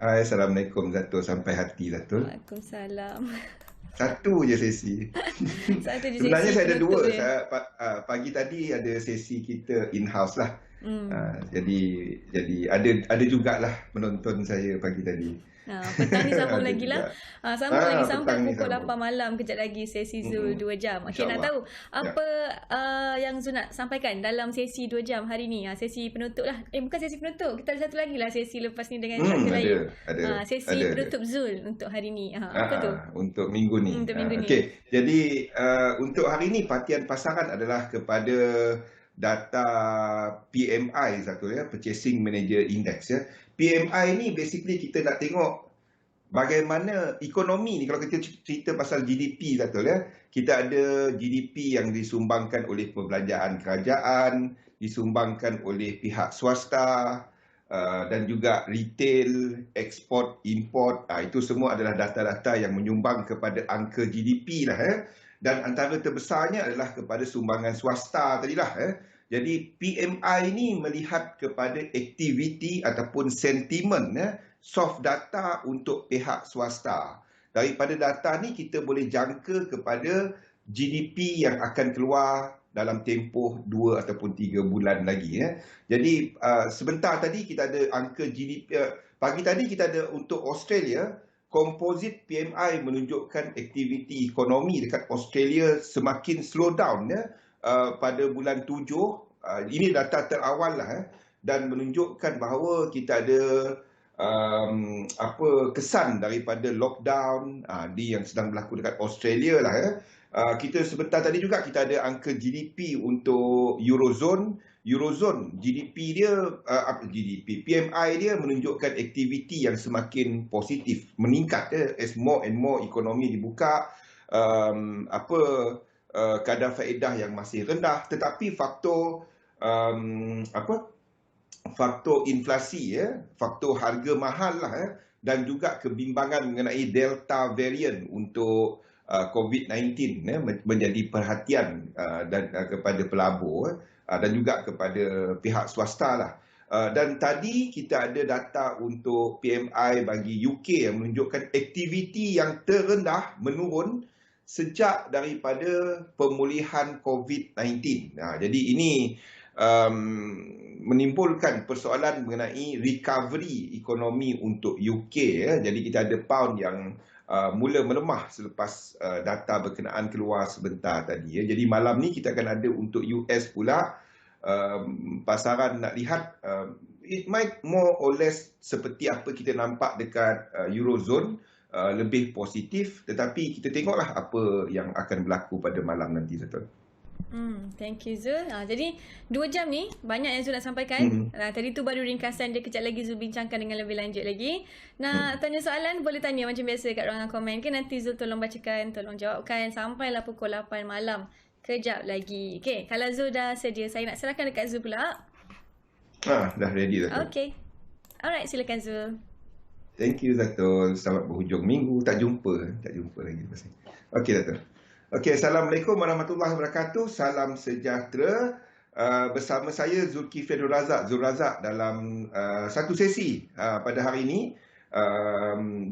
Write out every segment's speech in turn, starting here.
Hai, Assalamualaikum Zatul. Sampai hati Zatul. Waalaikumsalam. Satu je sesi. Satu je Sebenarnya sesi saya ada penutup dua. dia. Pagi tadi ada sesi kita in-house lah. Hmm. Jadi ada jugalah penonton saya pagi tadi. Petang ni sambung Ada lagi lah. juga. Sambung lagi sampai Petang ni pukul sambung. 8 malam. Kejap lagi sesi Zul 2 jam. Okey, nak InsyaAllah. tahu Ya. apa yang Zul nak sampaikan dalam sesi 2 jam hari ni? Sesi penutup lah. Bukan sesi penutup. Kita ada satu lagi lah sesi lepas ni dengan instructor lain. Sesi penutup Zul untuk hari ni. Apa tu? Untuk minggu ni. Untuk minggu ni. Okey. Jadi untuk hari ni perhatian pasaran adalah kepada data PMI satu ya, Purchasing Manager Index ya. PMI ni basically kita nak tengok bagaimana ekonomi ni. Kalau kita cerita pasal GDP satu ya, kita ada GDP yang disumbangkan oleh perbelanjaan kerajaan, disumbangkan oleh pihak swasta, dan juga retail, ekspor, import. Itu semua adalah data-data yang menyumbang kepada angka GDP lah ya. Dan antara terbesarnya adalah kepada sumbangan swasta tadilah ya. Jadi PMI ni melihat kepada aktiviti ataupun sentimen ya, soft data untuk pihak swasta. Daripada data ni kita boleh jangka kepada GDP yang akan keluar dalam tempoh 2 ataupun 3 bulan lagi ya. Jadi sebentar tadi kita ada angka GDP, pagi tadi kita ada untuk Australia, komposit PMI menunjukkan aktiviti ekonomi dekat Australia semakin slow down ya, pada bulan 7. Ini data terawal lah dan menunjukkan bahawa kita ada kesan daripada lockdown yang sedang berlaku dekat Australia lah ya. Kita sebentar tadi juga kita ada angka GDP untuk Eurozone. GDP dia PMI dia menunjukkan aktiviti yang semakin positif, meningkat ya, as more and more ekonomi dibuka. Kadar faedah yang masih rendah, tetapi faktor faktor inflasi ya, faktor harga mahal lah ya, dan juga kebimbangan mengenai delta variant untuk COVID-19 ya, menjadi perhatian dan kepada pelabur dan juga kepada pihak swasta lah. Dan tadi kita ada data untuk PMI bagi UK yang menunjukkan aktiviti yang terendah menurun sejak daripada pemulihan COVID-19. Jadi ini menimbulkan persoalan mengenai recovery ekonomi untuk UK ya. Jadi kita ada pound yang mula melemah selepas data berkenaan keluar sebentar tadi ya. Jadi malam ni kita akan ada untuk US pula. Pasaran nak lihat it might more or less seperti apa kita nampak dekat Eurozone, lebih positif, tetapi kita tengoklah apa yang akan berlaku pada malam nanti Zatul. Thank you Zul. Jadi 2 jam ni banyak yang Zul nak sampaikan. Tadi tu baru ringkasan dia, kejap lagi Zul bincangkan dengan lebih lanjut lagi. Nak tanya soalan boleh tanya macam biasa kat ruangan komen ke, nanti Zul tolong bacakan, tolong jawabkan sampailah pukul 8 malam. Kejap lagi. Okay, kalau Zul dah sedia, saya nak serahkan dekat Zul pula. Dah ready Zatul. Okay. Alright, silakan Zul. Thank you Zatul. Selamat berhujung minggu. Tak jumpa lagi. Okey Zatul. Okey, Assalamualaikum warahmatullahi wabarakatuh. Salam sejahtera. Bersama saya Zulkifli Zul Razak dalam satu sesi pada hari ini.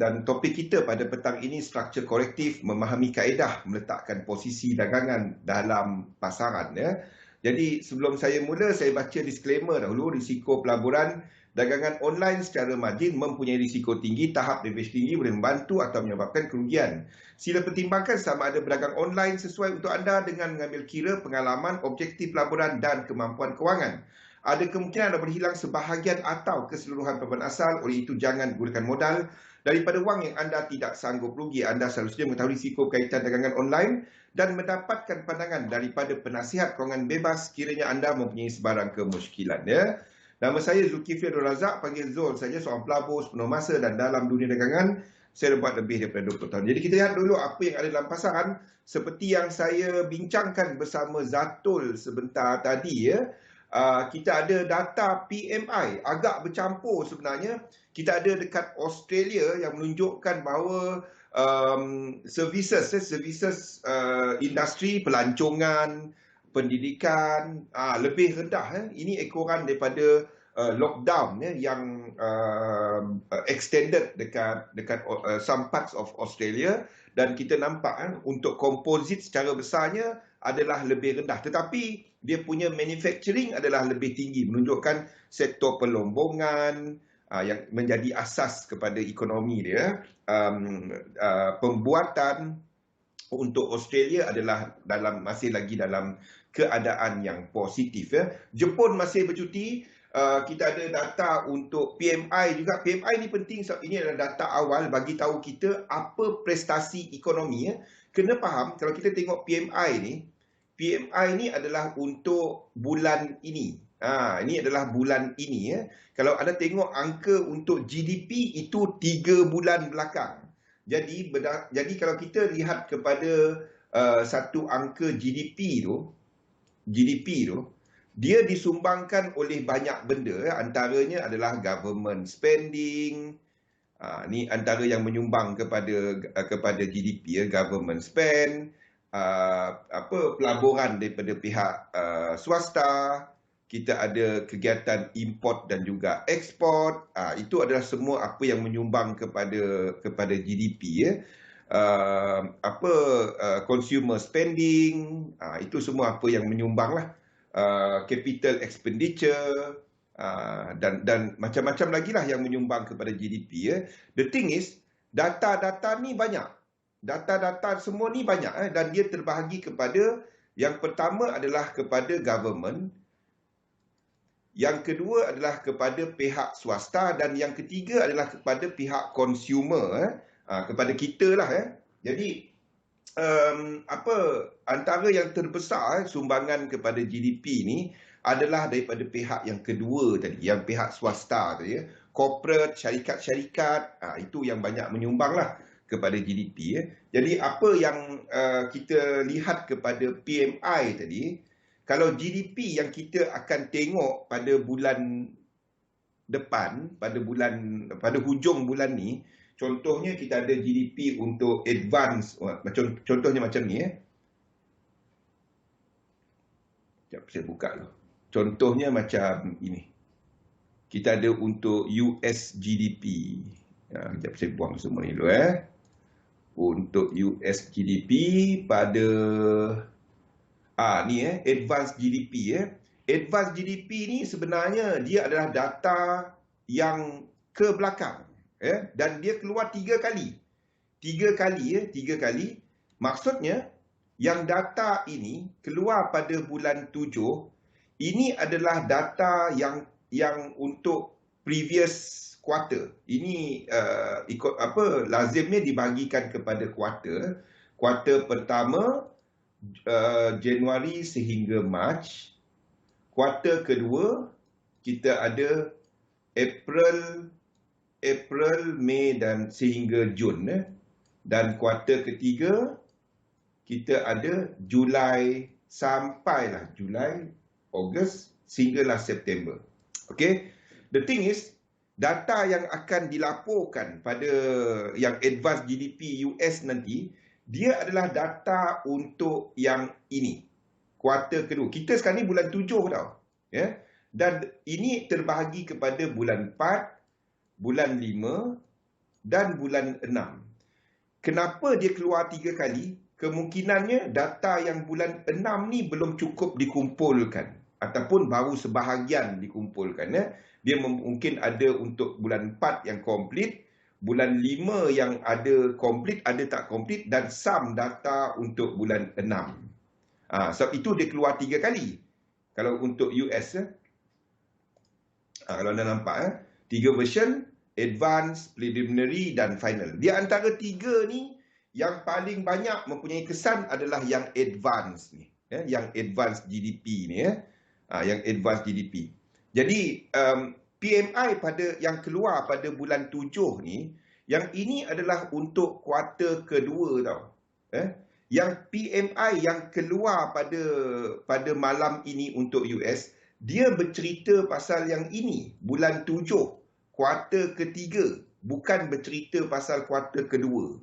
Dan topik kita pada petang ini struktur korektif, memahami kaedah meletakkan posisi dagangan dalam pasaran ya. Jadi sebelum saya mula, saya baca disclaimer dahulu. Risiko pelaburan dagangan online secara margin mempunyai risiko tinggi, tahap leverage tinggi boleh membantu atau menyebabkan kerugian. Sila pertimbangkan sama ada berdagang online sesuai untuk anda dengan mengambil kira pengalaman, objektif pelaburan dan kemampuan kewangan. Ada kemungkinan anda berhilang sebahagian atau keseluruhan pelaburan asal, oleh itu jangan gunakan modal daripada wang yang anda tidak sanggup rugi. Anda seharusnya mengetahui risiko berkaitan dagangan online dan mendapatkan pandangan daripada penasihat kewangan bebas kiranya anda mempunyai sebarang kemusykilan ya. Nama saya Zulkifli Zul Razak, panggil Zul saja, seorang pelabur sepenuh masa dan dalam dunia dagangan saya dah buat lebih daripada 20 tahun. Jadi kita lihat dulu apa yang ada dalam pasaran seperti yang saya bincangkan bersama Zatul sebentar tadi ya. Kita ada data PMI agak bercampur sebenarnya. Kita ada dekat Australia yang menunjukkan bahawa services industri pelancongan, pendidikan lebih rendah. Ini ekoran daripada lockdown yang extended dekat some parts of Australia, dan kita nampak untuk komposit secara besarnya adalah lebih rendah, tetapi dia punya manufacturing adalah lebih tinggi, menunjukkan sektor perlombongan yang menjadi asas kepada ekonomi dia. Pembuatan untuk Australia adalah masih lagi dalam keadaan yang positif. Jepun masih bercuti. Kita ada data untuk PMI juga. PMI ni penting sebab ini adalah data awal bagi tahu kita apa prestasi ekonomi. Kena faham kalau kita tengok PMI ni adalah untuk bulan ini. Ini adalah bulan ini. Kalau anda tengok angka untuk GDP itu 3 bulan belakang. Jadi kalau kita lihat kepada satu angka GDP tu, dia disumbangkan oleh banyak benda. Antaranya adalah government spending. Ni antara yang menyumbang kepada GDP, government spend. Pelaburan daripada pihak swasta. Kita ada kegiatan import dan juga ekspor. Itu adalah semua apa yang menyumbang kepada GDP. Consumer spending. Itu semua apa yang menyumbang lah. Capital expenditure. Dan macam-macam lagi lah yang menyumbang kepada GDP. The thing is, data-data ni banyak. Data-data semua ni banyak. Dan dia terbahagi kepada, yang pertama adalah kepada government. Yang kedua adalah kepada pihak swasta, dan yang ketiga adalah kepada pihak consumer, kepada kita lah. Jadi antara yang terbesar sumbangan kepada GDP ni adalah daripada pihak yang kedua tadi, yang pihak swasta tadi, corporate, syarikat-syarikat, itu yang banyak menyumbang lah kepada GDP. Jadi apa yang kita lihat kepada PMI tadi, kalau GDP yang kita akan tengok pada bulan depan, pada hujung bulan ni, contohnya kita ada GDP untuk advance, contohnya macam ni. Sekejap saya buka dulu. Contohnya macam ini. Kita ada untuk US GDP. Sekejap saya buang semua ni dulu. Untuk US GDP pada ni advance GDP. Advance GDP ni sebenarnya dia adalah data yang ke belakang. Dan dia keluar 3 kali. 3 kali. Maksudnya yang data ini keluar pada bulan 7, ini adalah data yang untuk previous quarter. Ini lazimnya dibagikan kepada quarter. Quarter pertama Januari sehingga Mac. Kuartal kedua kita ada April, Mei dan sehingga Jun. Dan kuartal ketiga kita ada Julai sampailah Julai, Ogos sehinggalah September. Okay. The thing is, data yang akan dilaporkan pada yang advance GDP US nanti, dia adalah data untuk yang ini. Kuartal kedua. Kita sekarang ni bulan 7 tau. Dan ini terbahagi kepada bulan 4, bulan 5 dan bulan 6. Kenapa dia keluar 3 kali? Kemungkinannya data yang bulan 6 ni belum cukup dikumpulkan. Ataupun baru sebahagian dikumpulkan. Dia mungkin ada untuk bulan 4 yang komplit. Bulan 5 yang ada komplit, ada tak komplit, dan sum data untuk bulan 6. Sebab itu dia keluar 3 kali. Kalau untuk US, kalau anda nampak, 3 version, advance, preliminary dan final. Di antara 3 ni, yang paling banyak mempunyai kesan adalah yang advance ni. Yang advance GDP ni. Yang advance GDP. Jadi, PMI yang keluar pada bulan 7 ni, yang ini adalah untuk kuartal kedua tau. Yang PMI yang keluar pada malam ini untuk US, dia bercerita pasal yang ini, bulan 7, kuartal ketiga, bukan bercerita pasal kuartal kedua.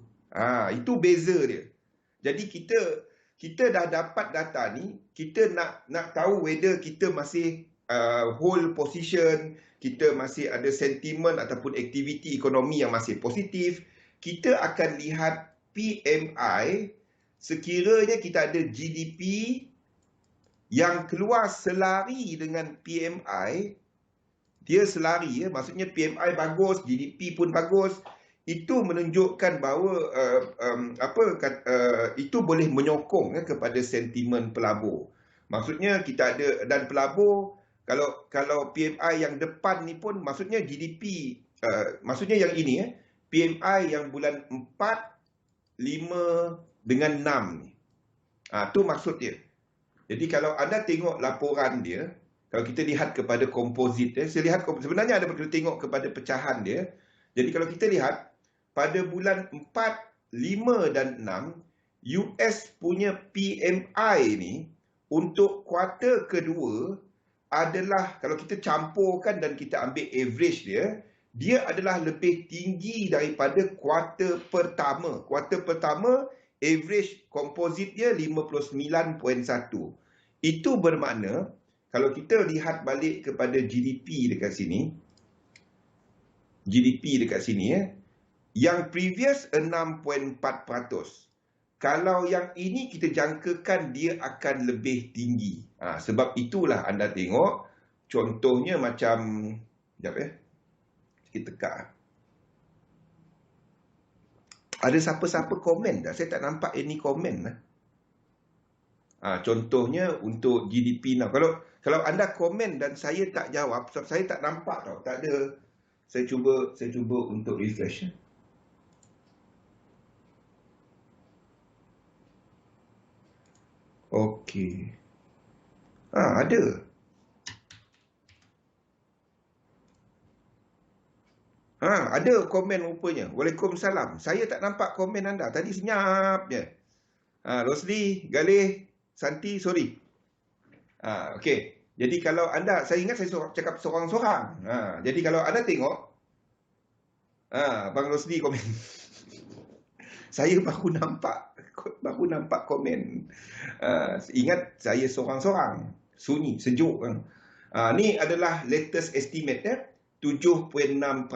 Itu beza dia. Jadi kita dah dapat data ni, kita nak tahu whether kita masih hold position, kita masih ada sentimen ataupun aktiviti ekonomi yang masih positif, kita akan lihat PMI sekiranya kita ada GDP yang keluar selari dengan PMI, dia selari, maksudnya PMI bagus, GDP pun bagus, itu menunjukkan bahawa itu boleh menyokong kepada sentimen pelabur. Maksudnya kita ada, dan pelabur kalau PMI yang depan ni pun maksudnya GDP, maksudnya yang ini PMI yang bulan 4, 5 dengan 6 ni. Tu maksud dia. Jadi kalau anda tengok laporan dia, kalau kita lihat kepada komposit dia, sebenarnya ada perlu tengok kepada pecahan dia. Jadi kalau kita lihat pada bulan 4, 5 dan 6, US punya PMI ni untuk kuartal kedua adalah, kalau kita campurkan dan kita ambil average dia, dia adalah lebih tinggi daripada kuartal pertama. Kuartal pertama, average komposit dia 59.1. Itu bermakna, kalau kita lihat balik kepada GDP dekat sini, yang previous 6.4%. Kalau yang ini kita jangkakan dia akan lebih tinggi. Sebab itulah anda tengok, contohnya macam, sekejap kita tekak. Ada siapa-siapa komen dah? Saya tak nampak any komen lah. Contohnya untuk GDP now. Kalau anda komen dan saya tak jawab, sebab saya tak nampak tau. Tak ada. Saya cuba untuk refresh. Okey. Ada. Ada komen rupanya. Waalaikumsalam. Saya tak nampak komen anda. Tadi senyap je. Rosli, Galih, Santi, sorry. Okey. Jadi kalau anda, saya ingat saya cakap seorang-seorang. Jadi kalau anda tengok, Bang Rosli komen. Saya baru nampak komen. Ingat saya seorang-seorang. Sunyi, sejuk. Ni adalah latest estimate 7.6%.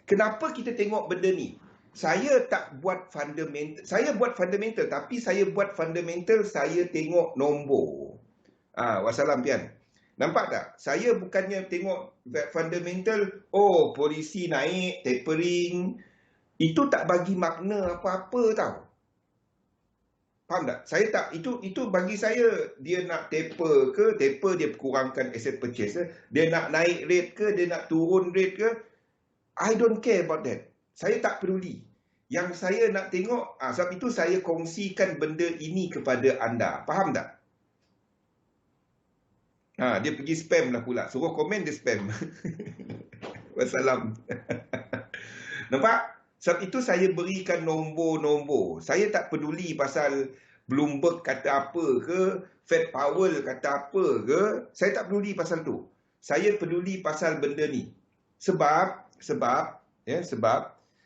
Kenapa kita tengok benda ni? Saya tak buat fundamental. Saya buat fundamental, tapi saya buat fundamental, saya tengok nombor. Wassalam Pian. Nampak tak? Saya bukannya tengok fundamental, polisi naik, tapering. Itu tak bagi makna apa-apa tau. Faham tak? Saya tak, itu bagi saya, dia nak taper ke, taper dia kurangkan asset purchase ke, dia nak naik rate ke, dia nak turun rate ke, I don't care about that. Saya tak peduli. Yang saya nak tengok, sebab itu saya kongsikan benda ini kepada anda. Faham tak? Dia pergi spam lah pula. Suruh komen dia spam. Wassalam. Nampak? Sebab itu saya berikan nombor-nombor. Saya tak peduli pasal Bloomberg kata apa ke, Fed Powell kata apa ke. Saya tak peduli pasal tu. Saya peduli pasal benda ni. Sebab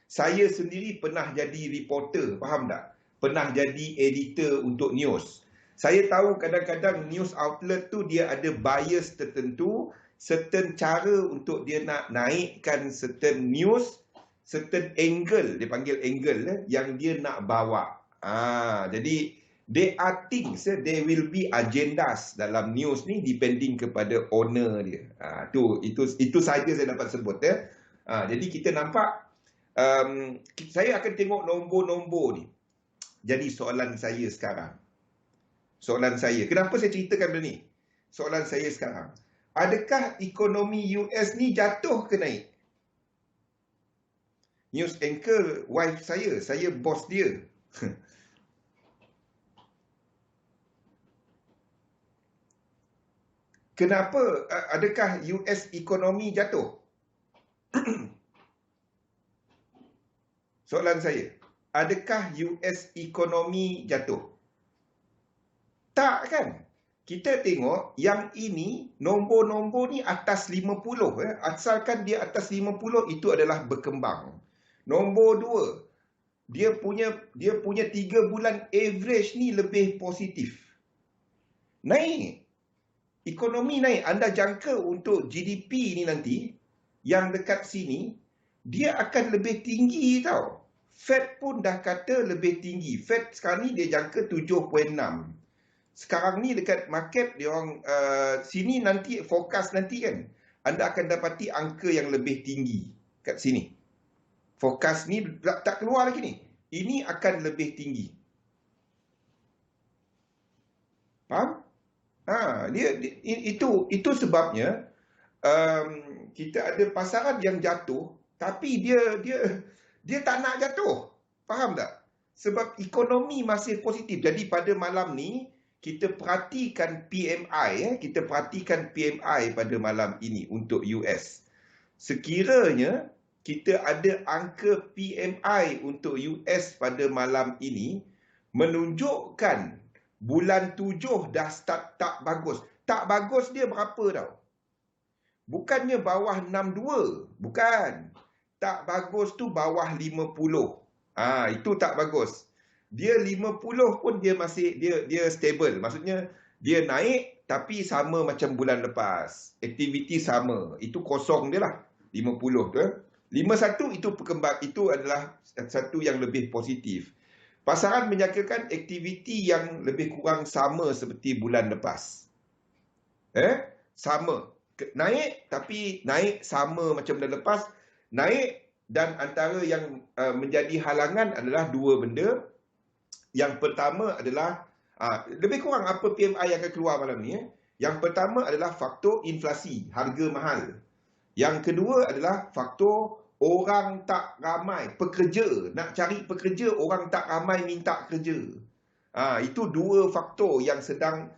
saya sendiri pernah jadi reporter, faham tak? Pernah jadi editor untuk news. Saya tahu kadang-kadang news outlet tu dia ada bias tertentu, certain cara untuk dia nak naikkan certain news, certain angle, dia panggil angle yang dia nak bawa. Jadi there are things, there will be agendas dalam news ni depending kepada owner dia. Itu saja saya dapat sebut. Jadi kita nampak, saya akan tengok nombor-nombor ni. Jadi soalan saya sekarang. Kenapa saya ceritakan benda ni? Soalan saya sekarang. Adakah ekonomi US ni jatuh ke naik? News anchor wife saya bos dia. Kenapa? Adakah US ekonomi jatuh? Soalan saya, adakah US ekonomi jatuh? Tak kan? Kita tengok yang ini, nombor-nombor ni atas 50. Asalkan dia atas 50, itu adalah berkembang. Nombor 2, dia punya 3 bulan average ni lebih positif. Naik. ekonomi naik. Anda jangka untuk GDP ni nanti, yang dekat sini, dia akan lebih tinggi tau. Fed pun dah kata lebih tinggi. Fed sekarang ni dia jangka 7.6. Sekarang ni dekat market, dia orang sini nanti, forecast nanti kan, anda akan dapati angka yang lebih tinggi kat sini. Forecast ni tak keluar lagi ni. Ini akan lebih tinggi. Faham? Itu sebabnya kita ada pasaran yang jatuh, tapi dia tak nak jatuh. Faham tak? Sebab ekonomi masih positif. Jadi pada malam ni kita perhatikan PMI, kita perhatikan PMI pada malam ini untuk US. Sekiranya kita ada angka PMI untuk US pada malam ini menunjukkan bulan 7 dah start tak bagus. Tak bagus dia berapa tau? Bukannya bawah 62. Bukan. Tak bagus tu bawah 50. Itu tak bagus. Dia 50 pun dia masih dia stable. Maksudnya dia naik tapi sama macam bulan lepas. Aktiviti sama. Itu kosong dia lah. 50 tu. 51 itu adalah satu yang lebih positif. Pasaran menyangkakan aktiviti yang lebih kurang sama seperti bulan lepas. Sama. Naik tapi naik sama macam bulan lepas. Naik dan antara yang menjadi halangan adalah dua benda. Yang pertama adalah lebih kurang apa PMI yang akan keluar malam ni. Yang pertama adalah faktor inflasi, harga mahal. Yang kedua adalah faktor orang tak ramai, pekerja. Nak cari pekerja, orang tak ramai minta kerja. Itu dua faktor yang sedang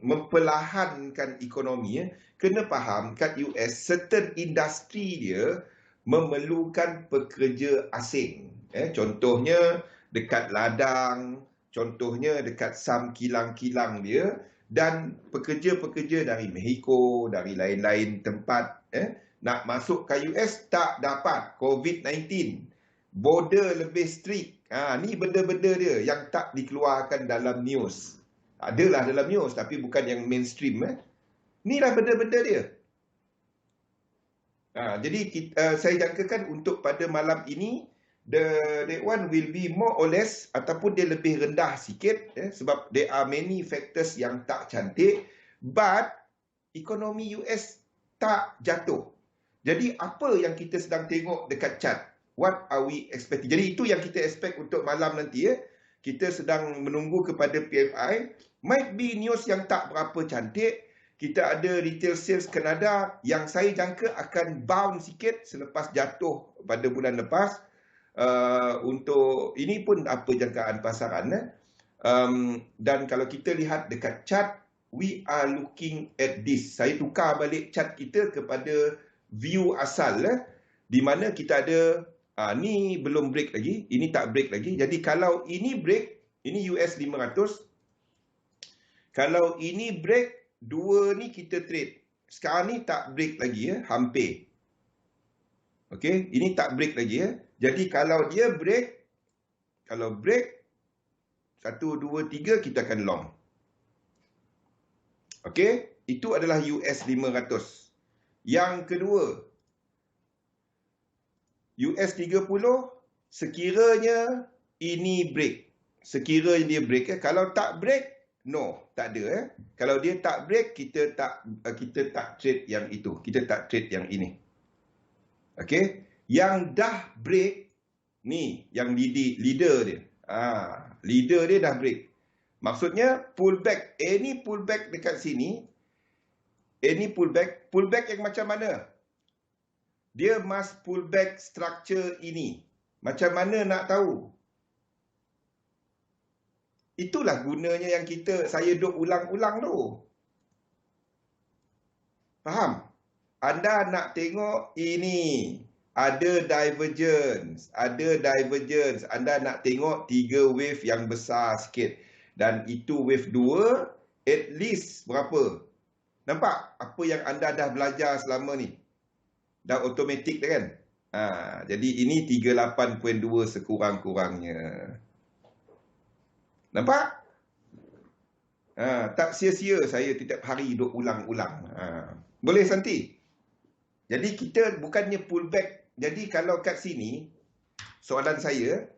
memperlahankan ekonomi. Kena faham, kat US, certain industri dia memerlukan pekerja asing. Contohnya, dekat ladang, contohnya dekat some kilang-kilang dia, dan pekerja-pekerja dari Mexico, dari lain-lain tempat, nak masuk ke US tak dapat. COVID-19. Border lebih strict. Ni benda-benda dia yang tak dikeluarkan dalam news. Adalah dalam news tapi bukan yang mainstream. Ni lah benda-benda dia. Jadi saya jangkakan untuk pada malam ini, that one will be more or less ataupun dia lebih rendah sikit. Sebab there are many factors yang tak cantik. But ekonomi US tak jatuh. Jadi apa yang kita sedang tengok dekat chart? What are we expecting? Jadi itu yang kita expect untuk malam nanti. Kita sedang menunggu kepada PMI. Might be news yang tak berapa cantik. Kita ada retail sales Kanada yang saya jangka akan bounce sikit selepas jatuh pada bulan lepas. Untuk ini pun apa jangkaan pasaran. Dan kalau kita lihat dekat chart, we are looking at this. Saya tukar balik chart kita kepada view asal, di mana kita ada, ni belum break lagi, ini tak break lagi. Jadi kalau ini break, ini US 500. Kalau ini break, dua ni kita trade. Sekarang ni tak break lagi, hampir. Okey, ini tak break lagi. Jadi kalau dia break, kalau break 1, 2, 3 kita akan long. Okey, itu adalah US 500. Yang kedua, US 30, sekiranya ini break. Sekiranya dia break, kalau tak break, no, tak ada. Kalau dia tak break, kita tak trade yang itu. Kita tak trade yang ini. Okey, yang dah break, ni yang leader dia. Leader dia dah break. Maksudnya pullback, any pullback dekat sini, any pullback yang macam mana? Dia must pullback structure ini. Macam mana nak tahu? Itulah gunanya yang saya duk ulang-ulang tu. Faham? Anda nak tengok ini. Ada divergence. Anda nak tengok 3 wave yang besar sikit. Dan itu wave 2, at least berapa? Nampak apa yang anda dah belajar selama ni? Dah automatik dah kan? Jadi ini 38.2 sekurang-kurangnya. Nampak? Tak sia-sia saya tiap hari duk ulang-ulang. Boleh Santi? Jadi kita bukannya pullback. Jadi kalau kat sini, soalan saya,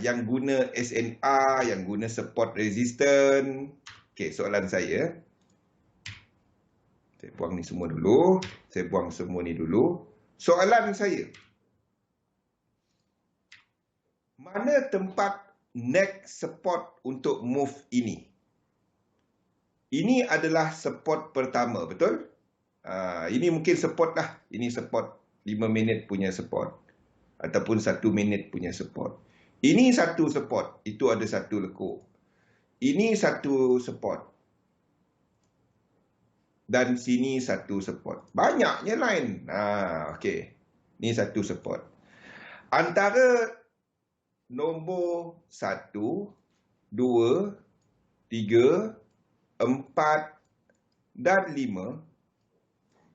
yang guna SNR, yang guna support resistance. Okey, soalan saya buang ni semua dulu. Saya buang semua ni dulu. Soalan saya, mana tempat next support untuk move ini? Ini adalah support pertama, betul? Ini mungkin support lah. Ini support 5 minit punya support. Ataupun 1 minit punya support. Ini satu support. Itu ada satu lekuk. Ini satu support. Dan sini satu support. Banyaknya lain. Okey. Ini satu support. Antara nombor 1, 2, 3, 4 dan 5.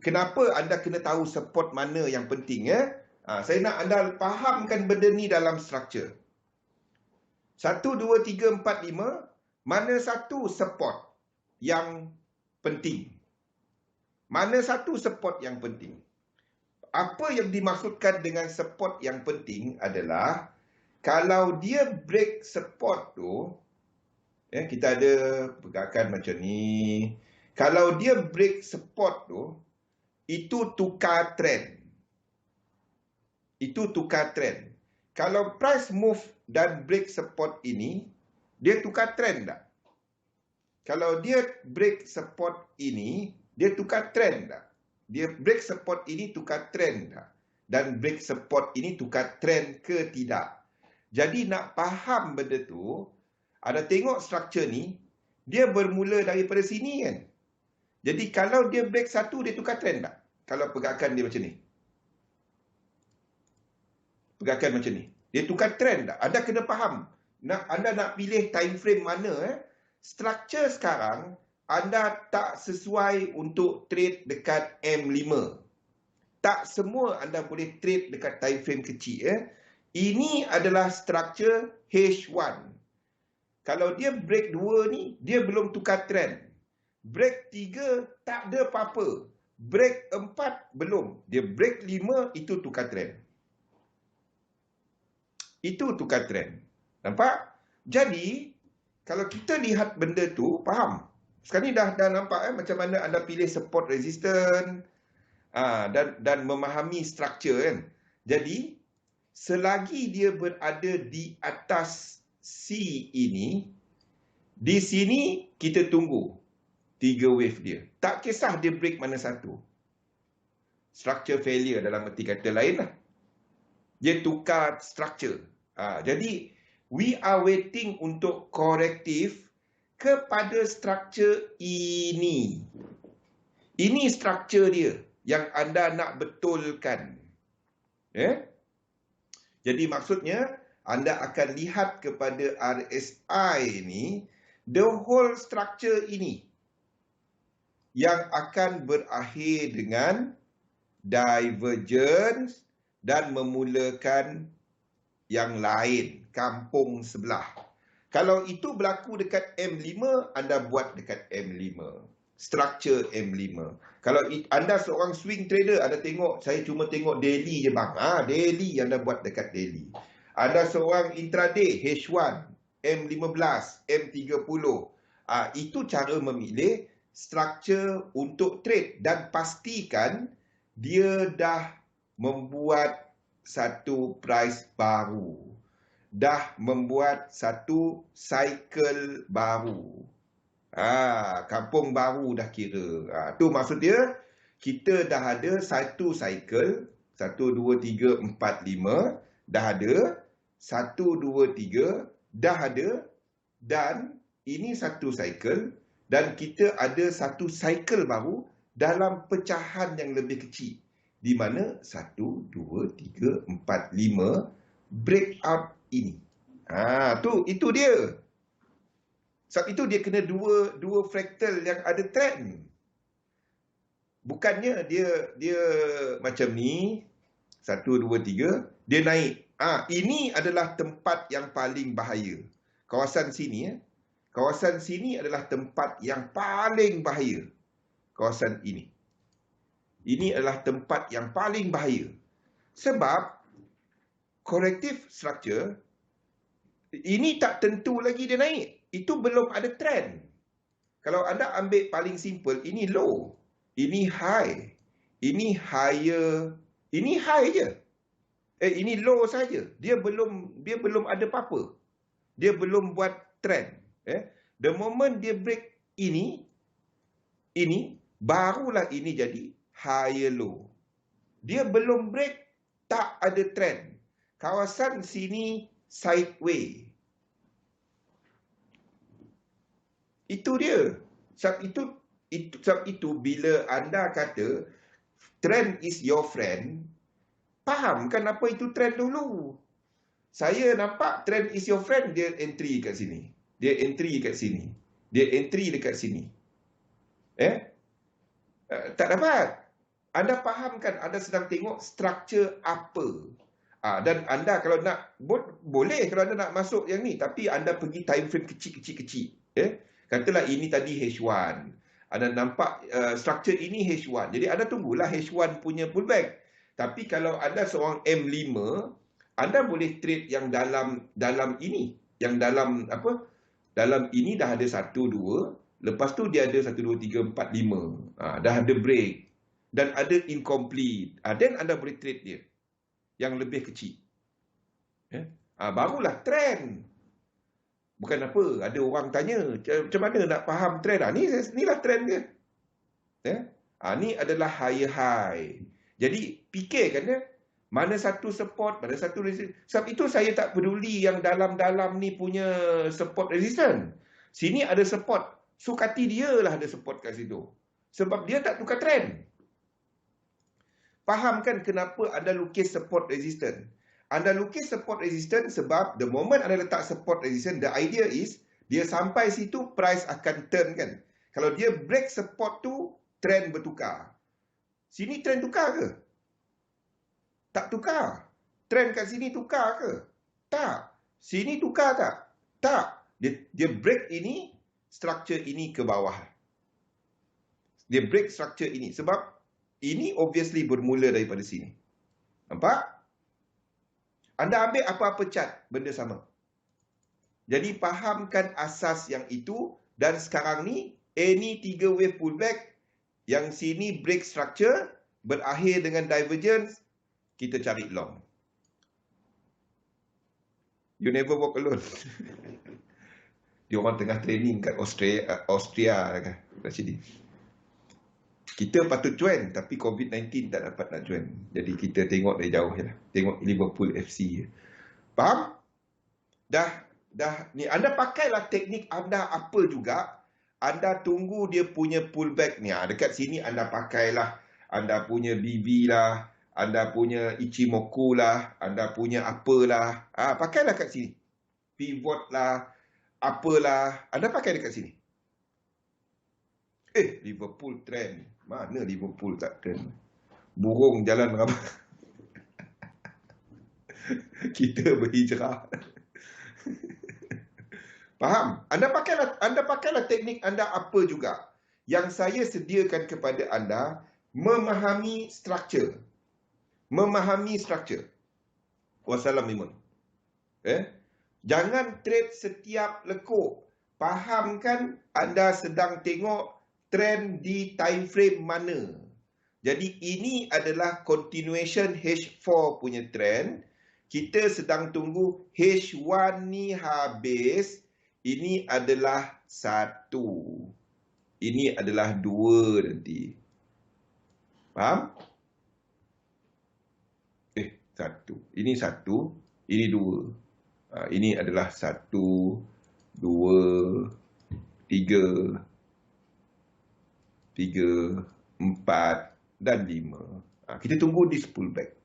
Kenapa anda kena tahu support mana yang penting? Saya nak anda fahamkan benda ni dalam struktur. 1, 2, 3, 4, 5. Mana satu support yang penting? Mana satu support yang penting? Apa yang dimaksudkan dengan support yang penting adalah kalau dia break support tu, kita ada pergerakan macam ni. Kalau dia break support tu, itu tukar trend. Itu tukar trend. Kalau price move dan break support ini, dia tukar trend tak? Kalau dia break support ini, dia tukar trend tak? Dia break support ini tukar trend tak? Dan break support ini tukar trend ke tidak? Jadi nak faham benda tu, ada tengok struktur ni, dia bermula daripada sini kan. Jadi kalau dia break satu, dia tukar trend tak? Kalau pergerakan dia macam ni. Pergerakan macam ni. Dia tukar trend tak? Anda kena faham. Anda nak pilih time frame mana. Struktur sekarang, anda tak sesuai untuk trade dekat M5. Tak semua anda boleh trade dekat time frame kecil. Ini adalah struktur H1. Kalau dia break 2 ni, dia belum tukar trend. Break 3, tak ada apa-apa. Break 4, belum. Dia break 5, itu tukar trend. Itu tukar trend. Nampak? Jadi, kalau kita lihat benda tu, faham? Sekarang ni dah nampak macam mana anda pilih support resistance dan memahami struktur kan. Jadi, selagi dia berada di atas C ini, di sini kita tunggu 3 wave dia. Tak kisah dia break mana satu. Structure failure dalam erti kata lain lah. Dia tukar structure. Jadi, we are waiting untuk korektif kepada structure ini. Ini structure dia yang anda nak betulkan. Jadi maksudnya, anda akan lihat kepada RSI ini, the whole structure ini yang akan berakhir dengan divergence dan memulakan yang lain, kampung sebelah. Kalau itu berlaku dekat M5, anda buat dekat M5. Structure M5. Kalau anda seorang swing trader, anda tengok, saya cuma tengok daily je bang. Daily anda buat dekat daily. Anda seorang intraday, H1, M15, M30. Itu cara memilih structure untuk trade. Dan pastikan dia dah membuat satu price baru. Dah membuat satu cycle baru. Kampung baru dah kira. Tu maksud dia, kita dah ada satu cycle. 1, 2, 3, 4, 5. Dah ada. 1, 2, 3. Dah ada. Dan ini satu cycle. Dan kita ada satu cycle baru dalam pecahan yang lebih kecil. Di mana 1, 2, 3, 4, 5 breakout ini. Itu dia. Sebab itu dia kena dua fraktal yang ada trend. Bukannya dia macam ni, 1, 2, 3, dia naik. Ini adalah tempat yang paling bahaya. Kawasan sini, Kawasan sini adalah tempat yang paling bahaya. Kawasan ini. Ini adalah tempat yang paling bahaya. Sebab corrective structure ini tak tentu lagi dia naik. Itu belum ada trend. Kalau anda ambil paling simple, ini low, ini high, ini higher, ini high je. Ini low saja. Dia belum ada apa-apa. Dia belum buat trend. The moment dia break ini, barulah ini jadi higher low. Dia belum break, tak ada trend. Kawasan sini sideways. Itu dia. Sebab itu bila anda kata trend is your friend, faham kan apa itu trend dulu. Saya nampak trend is your friend, dia entry kat sini. Dia entry kat sini. Dia entry dekat sini. Tak dapat. Anda faham kan anda sedang tengok structure apa. Dan anda kalau nak, boleh kalau anda nak masuk yang ni. Tapi anda pergi time frame kecil-kecil. Katalah ini tadi H1. Anda nampak structure ini H1. Jadi anda tunggulah H1 punya pullback. Tapi kalau anda seorang M5, anda boleh trade yang dalam ini. Yang dalam apa? Dalam ini dah ada 1, 2. Lepas tu dia ada 1, 2, 3, 4, 5. Dah ada break. Dan ada incomplete. Then anda boleh trade dia. Yang lebih kecil. Barulah trend. Bukan apa, ada orang tanya, macam mana nak faham trend? Inilah trend dia. Ni adalah higher high. Jadi, fikirkan ya, mana satu support, mana satu resistance. Sebab itu saya tak peduli yang dalam-dalam ni punya support resistance. Sini ada support. Sukati dia lah ada support kat situ. Sebab dia tak tukar trend. Faham kan kenapa anda lukis support resistance? Anda lukis support resistance sebab the moment anda letak support resistance, the idea is, dia sampai situ, price akan turn kan. Kalau dia break support tu, trend bertukar. Sini trend tukar ke? Tak tukar. Trend kat sini tukar ke? Tak. Sini tukar tak? Tak. Dia break ini, structure ini ke bawah. Dia break structure ini. Sebab ini obviously bermula daripada sini. Nampak? Anda ambil apa-apa chart, benda sama. Jadi fahamkan asas yang itu. Dan sekarang ni, any 3 wave pullback, yang sini break structure, berakhir dengan divergence, kita cari long. You never walk alone. Dia orang tengah training kat Austria kan, kat sini. Kita patut join, tapi COVID-19 tak dapat nak join. Jadi kita tengok dari jauh je lah. Tengok Liverpool FC je. Faham? Dah ni. Anda pakailah teknik anda apa juga. Anda tunggu dia punya pullback ni. Dekat sini anda pakailah. Anda punya BB lah. Anda punya Ichimoku lah. Anda punya apalah. Pakailah kat sini. Pivot lah. Apalah. Anda pakai dekat sini. Liverpool trend. Mana Liverpool tak trend? Burung jalan ramai. Kita berhijrah. Faham? Anda pakailah teknik anda apa juga. Yang saya sediakan kepada anda, memahami structure. Memahami structure. Wassalamualaikum. Jangan trade setiap lekuk. Fahamkan anda sedang tengok trend di time frame mana. Jadi ini adalah continuation H4 punya trend. Kita sedang tunggu H1 ni habis. Ini adalah 1. Ini adalah 2 nanti. Faham? 1. Ini 1. Ini 2. Ini adalah 1, 2, 3, 4 dan 5. Kita tunggu this pullback.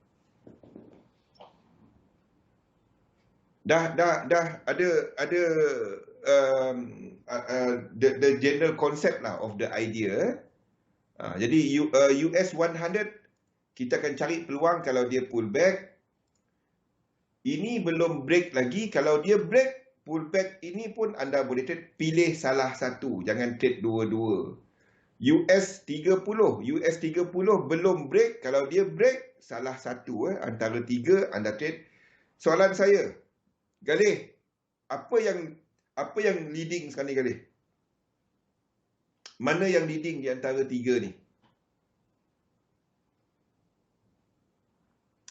Dah ada the general concept lah of the idea. Jadi US 100 kita akan cari peluang kalau dia pullback. Ini belum break lagi. Kalau dia break, pullback ini pun anda boleh trade, pilih salah satu, jangan trade dua-dua. US 30 belum break. Kalau dia break salah satu antara tiga anda trade. Soalan saya, Galih, apa yang leading sekarang ni, Galih? Mana yang leading di antara tiga ni?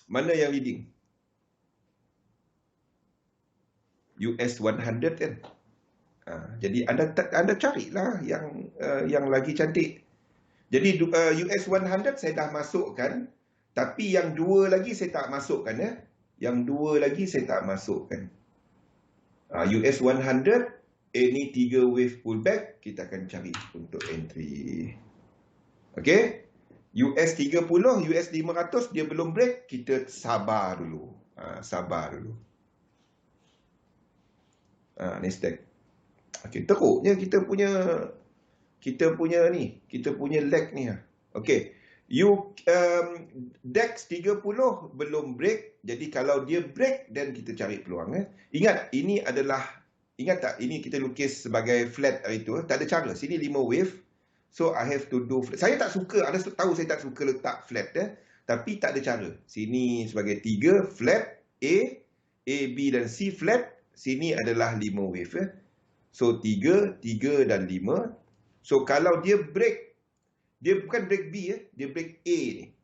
Mana yang leading? US 100 kan? Jadi anda carilah yang lagi cantik. Jadi US 100 saya dah masukkan, tapi yang dua lagi saya tak masukkan ya. Yang dua lagi saya tak masukkan. US 100 ini 3 wave pullback, kita akan cari untuk entry. Okey. US 30, US 500 dia belum break, kita sabar dulu. Sabar dulu. Nasdaq. Okey, teruknya kita punya lag ni. Okey. DAX 30 belum break. Jadi kalau dia break, then kita cari peluang. Ingat, ingat tak? Ini kita lukis sebagai flat hari tu. Tak ada cara. Sini 5 wave. So, I have to do flat. Saya tak suka. Anda tahu saya tak suka letak flat. Tapi tak ada cara. Sini sebagai 3 flat. A, B dan C flat. Sini adalah 5 wave. So, 3 dan 5. So, kalau dia break, dia bukan break B, dia break A ni.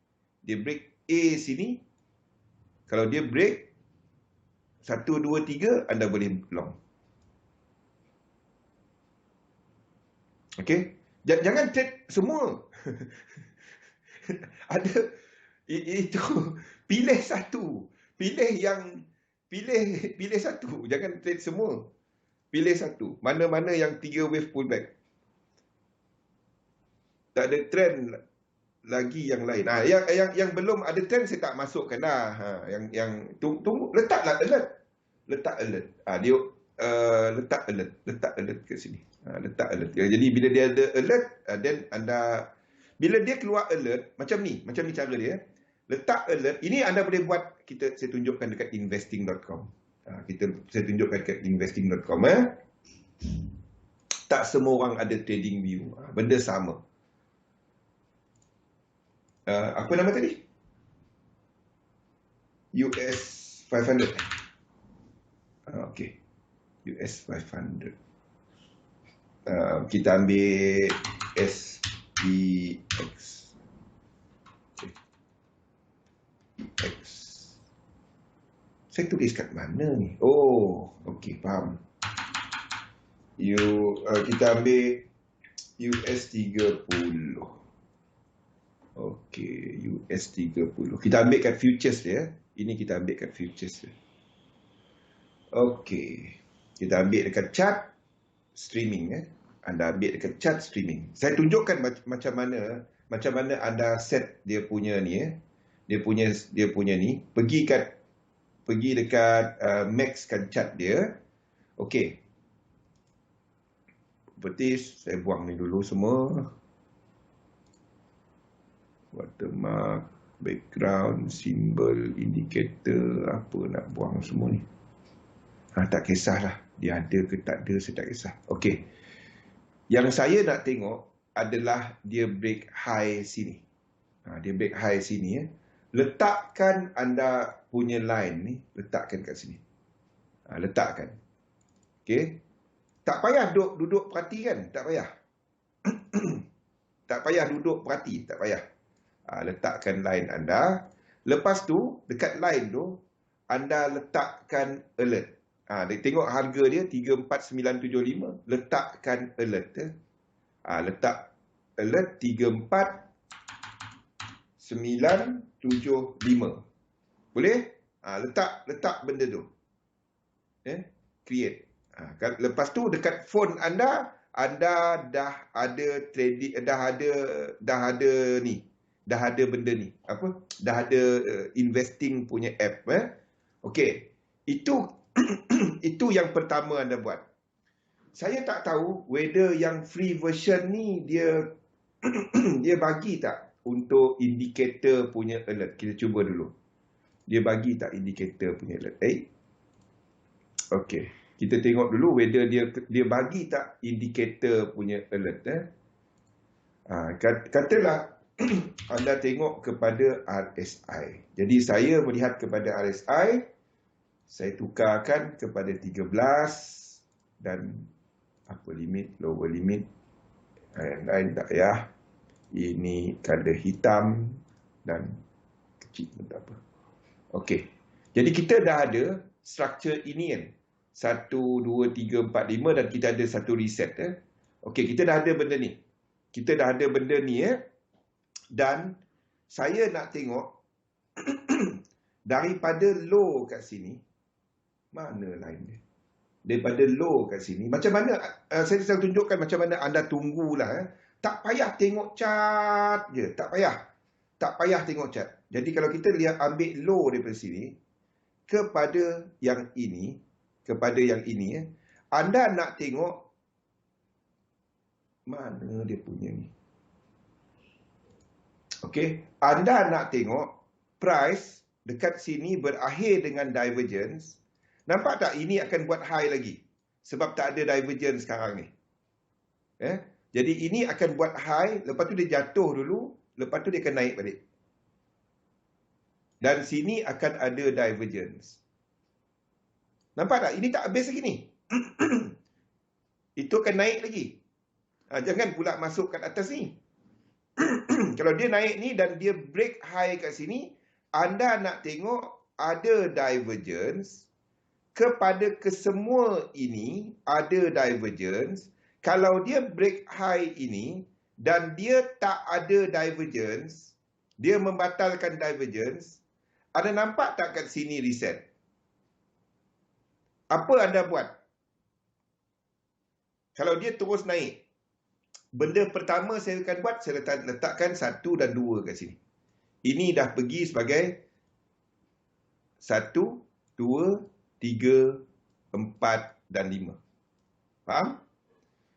Dia break A sini. Kalau dia break 1, 2, 3, anda boleh long. Okey? Jangan trade semua. Ada itu, pilih satu. Pilih satu. Jangan trade semua. Pilih satu. Mana-mana yang 3 wave pullback. Tak ada trend lagi yang lain. Yang belum ada trend saya tak masukkan dah. Yang tunggu, letaklah alert. Letak alert. Dia letak alert kat sini. Letak alert. Jadi bila dia ada alert, then anda, bila dia keluar alert macam ni cara dia. Letak alert. Ini anda boleh buat, saya tunjukkan dekat investing.com. Saya tunjukkan dekat investing.com. Tak semua orang ada trading view. Benda sama. Apa nama tadi? US 500. Okey. US 500. Kita ambil SPX. X. Saya tulis kat mana ni? Oh, okey, faham. Kita ambil US 30. Okey, US 30. Kita ambil kat futures dia. Ini kita ambil kat futures dia. Okey. Kita ambil dekat chart streaming. Anda ambil dekat chart streaming. Saya tunjukkan macam mana anda set dia punya ni. Dia punya ni. Pergi dekat maxkan chart dia. Okey. Berarti saya buang ni dulu semua. Watermark, background, symbol, indicator, apa nak buang semua ni. Tak kisahlah. Dia ada ke tak ada, saya tak kisah. Okey. Yang saya nak tengok adalah dia break high sini. Dia break high sini. Letakkan anda punya line ni, letakkan kat sini. Letakkan. Okey. Tak payah duduk perhati kan? Tak payah. Tak payah duduk perhati, tak payah. Letakkan line anda. Lepas tu, dekat line tu, anda letakkan alert. Tengok harga dia 34975. Letakkan alert. Letak alert 34975. Boleh? Letak benda tu. Create. Lepas tu, dekat phone anda dah ada trading, dah ada ni. Dah ada benda ni. Dah ada investing punya app. Okey. Itu yang pertama anda buat. Saya tak tahu whether yang free version ni dia bagi tak untuk indicator punya alert. Kita cuba dulu. Dia bagi tak indicator punya alert. Okey. Kita tengok dulu whether dia bagi tak indikator punya alert. Katalah anda tengok kepada RSI. Jadi saya melihat kepada RSI, saya tukarkan kepada 13 dan apa limit, lower limit. Lain tak payah. Ini color hitam dan kecil pun tak apa. Okey. Jadi kita dah ada structure ini kan. 1, 2, 3, 4, 5 dan kita ada satu reset. Okey, kita dah ada benda ni. Kita dah ada benda ni dan saya nak tengok daripada low kat sini, mana line dia? Daripada low kat sini, macam mana, saya tunjukkan macam mana anda tunggulah. Tak payah tengok chart je, tak payah tengok chart. Jadi kalau kita lihat ambil low daripada sini kepada yang ini, anda nak tengok mana dia punya ni. Okey, anda nak tengok price dekat sini berakhir dengan divergence. Nampak tak ini akan buat high lagi sebab tak ada divergence sekarang ni. Jadi ini akan buat high, lepas tu dia jatuh dulu, lepas tu dia akan naik balik. Dan sini akan ada divergence. Nampak tak? Ini tak habis lagi ni. Itu akan naik lagi. Jangan pula masuk kat atas ni. Kalau dia naik ni dan dia break high kat sini, anda nak tengok ada divergence. Kepada kesemua ini, ada divergence. Kalau dia break high ini dan dia tak ada divergence, dia membatalkan divergence, anda nampak tak kat sini reset? Apa anda buat? Kalau dia terus naik, benda pertama saya akan buat, saya letakkan 1 dan 2 kat sini. Ini dah pergi sebagai 1, 2, 3, 4 dan 5. Faham?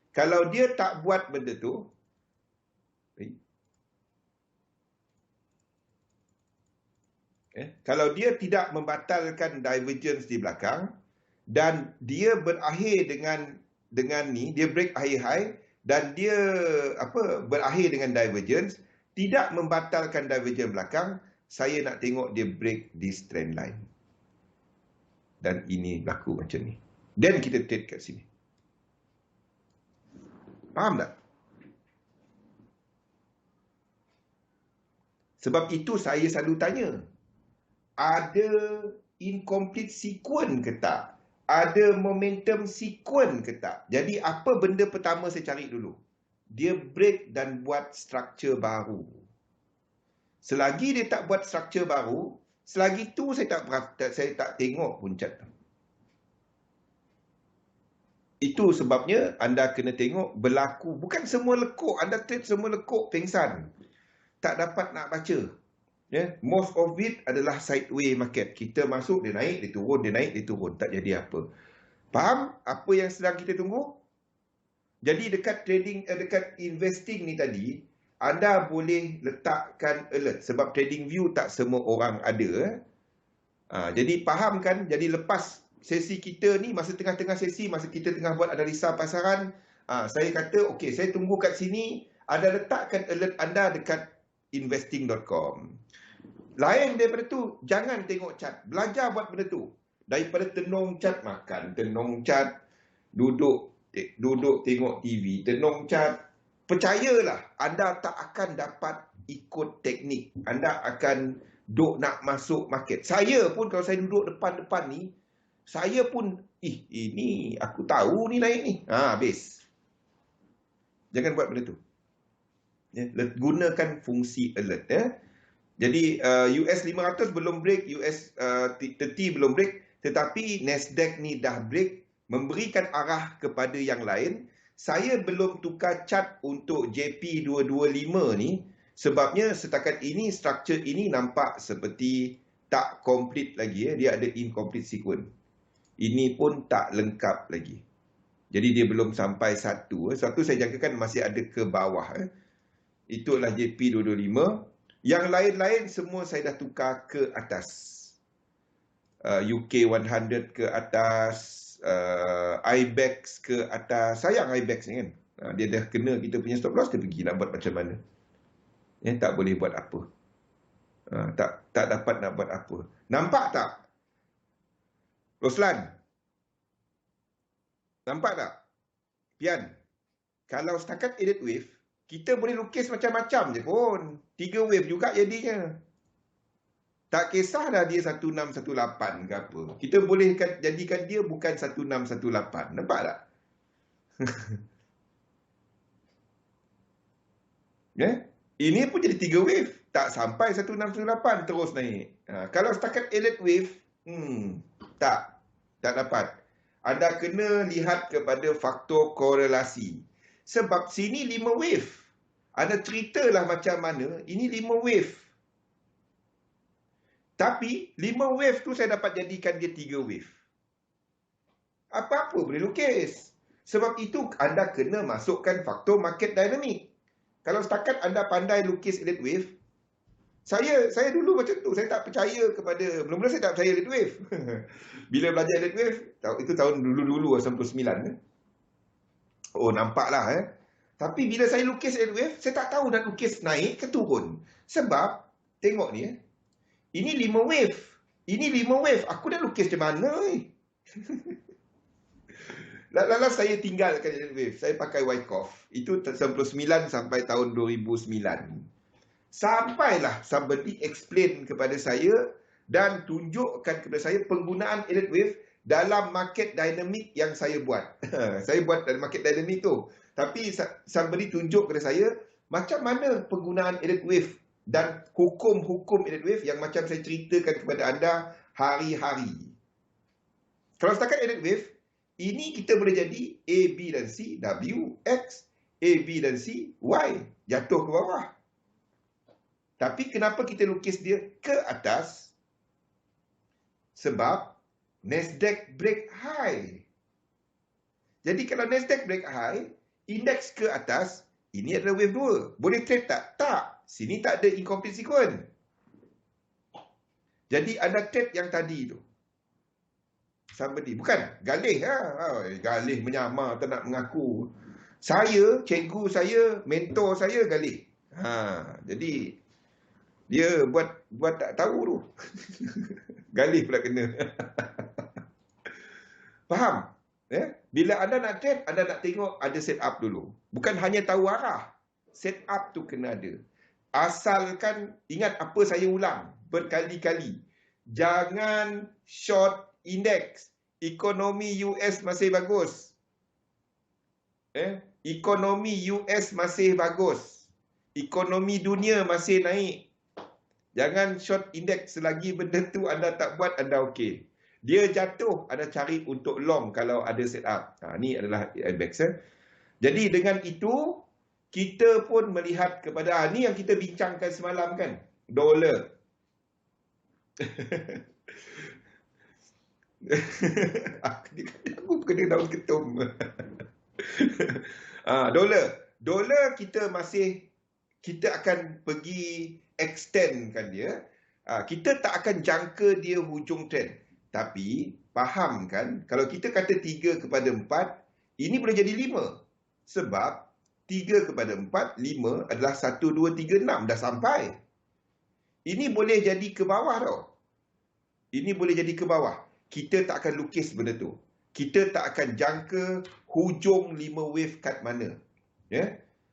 Kalau dia tak buat benda tu, kalau dia tidak membatalkan divergence di belakang dan dia berakhir dengan ni, dia break high dan dia berakhir dengan divergence, tidak membatalkan divergence belakang, saya nak tengok dia break this trend line. Dan ini berlaku macam ni. Dan kita trade kat sini. Faham tak? Sebab itu saya selalu tanya, ada incomplete sequence ke tak? Ada momentum sequence ke tak? Jadi apa benda pertama saya cari dulu? Dia break dan buat structure baru. Selagi dia tak buat structure baru, selagi tu saya tak tengok pun chart. Itu sebabnya anda kena tengok berlaku. Bukan semua lekuk. Anda trade semua lekuk, pengsan. Tak dapat nak baca. Most of it adalah sideway market. Kita masuk, dia naik, dia turun, dia naik, dia turun. Tak jadi apa. Faham apa yang sedang kita tunggu? Jadi dekat trading, dekat investing ni tadi, anda boleh letakkan alert. Sebab trading view tak semua orang ada. Jadi faham kan? Jadi lepas sesi kita ni, masa tengah-tengah sesi, masa kita tengah buat analisa pasaran, saya kata, okey, saya tunggu kat sini, anda letakkan alert anda dekat investing.com. Lain daripada tu, jangan tengok chart. Belajar buat benda tu. Daripada tenung chart, makan tenung chart, duduk tengok TV, tenung chart. Percayalah, anda tak akan dapat ikut teknik. Anda akan nak masuk market. Saya pun kalau saya duduk depan-depan ni, saya pun, ini aku tahu ni naik ni. Habis. Jangan buat benda tu. Gunakan fungsi alert. Jadi US 500 belum break, US 30 belum break, tetapi Nasdaq ni dah break, memberikan arah kepada yang lain. Saya belum tukar chart untuk JP225 ni, sebabnya setakat ini structure ini nampak seperti tak complete lagi. Dia ada incomplete sequence. Ini pun tak lengkap lagi. Jadi dia belum sampai satu. Satu saya jangkakan masih ada ke bawah. Itulah JP225. Yang lain-lain semua saya dah tukar ke atas. UK 100 ke atas. IBEX ke atas. Sayang IBEX ni kan. Dia dah kena kita punya stop loss, dia pergi nak buat macam mana. Tak boleh buat apa. Tak dapat nak buat apa. Nampak tak? Roslan? Nampak tak? Pian? Kalau setakat elite wave, kita boleh lukis macam-macam je pun. 3 wave juga jadinya. Tak kisahlah dia 1618 ke apa. Kita boleh jadikan dia bukan 1618. Nampak tak? Ini pun jadi 3 wave. Tak sampai 1618 terus naik. Kalau setakat elite wave, tak dapat. Anda kena lihat kepada faktor korelasi. Sebab sini 5 wave. Anda ceritalah macam mana, ini 5 wave. Tapi 5 wave tu saya dapat jadikan dia 3 wave. Apa-apa boleh lukis. Sebab itu anda kena masukkan faktor market dynamic. Kalau setakat anda pandai lukis elite wave, saya dulu macam tu. Saya tak percaya kepada, mula-mula saya tak percaya elite wave. Bila belajar elite wave, itu tahun dulu-dulu 99. Oh, nampaklah. Tapi bila saya lukis elite wave, saya tak tahu nak lukis naik ke turun. Sebab, tengok ni. Ini 5 wave. Ini 5 wave. Aku dah lukis macam mana ni? Lalu saya tinggalkan elite wave. Saya pakai Wyckoff. Itu 99 sampai tahun 2009. Sampailah somebody explain kepada saya dan tunjukkan kepada saya penggunaan elite wave dalam market dynamic yang saya buat. Saya buat dalam market dynamic tu. Tapi somebody tunjuk kepada saya macam mana penggunaan elite wave dan hukum-hukum elite wave yang macam saya ceritakan kepada anda hari-hari. Kalau setakat elite wave, ini kita boleh jadi A, B dan C, W, X, A, B dan C, Y. Jatuh ke bawah. Tapi kenapa kita lukis dia ke atas? Sebab Nasdaq break high. Jadi kalau Nasdaq break high, indeks ke atas, ini adalah wave 2. Boleh trade tak? Tak. Sini tak ada incomplete sequence. Jadi anda trade yang tadi tu. Somebody. Bukan. Galih. Galih menyamar, tak nak mengaku. Saya, cikgu saya, mentor saya Galih. Jadi dia buat tak tahu tu. Galih pula kena. Faham? Bila anda nak trade, anda nak tengok ada set up dulu. Bukan hanya tahu arah. Set up tu kena ada. Asalkan, ingat apa saya ulang berkali-kali. Jangan short index. Ekonomi US masih bagus. Ekonomi US masih bagus. Ekonomi dunia masih naik. Jangan short index selagi benda tu anda tak buat, anda okey. Dia jatuh, anda cari untuk long kalau ada set up. Ni adalah IBEX. Jadi dengan itu, kita pun melihat kepada, ni yang kita bincangkan semalam kan, dolar. Aku kena daun ketum. Dolar kita akan pergi extendkan dia. Kita tak akan jangka dia hujung trend. Tapi, faham kan, kalau kita kata 3 kepada 4, ini boleh jadi 5. Sebab, 3 kepada 4, 5 adalah 1, 2, 3, 6. Dah sampai. Ini boleh jadi ke bawah tau. Ini boleh jadi ke bawah. Kita tak akan lukis benda tu. Kita tak akan jangka hujung 5 wave kat mana.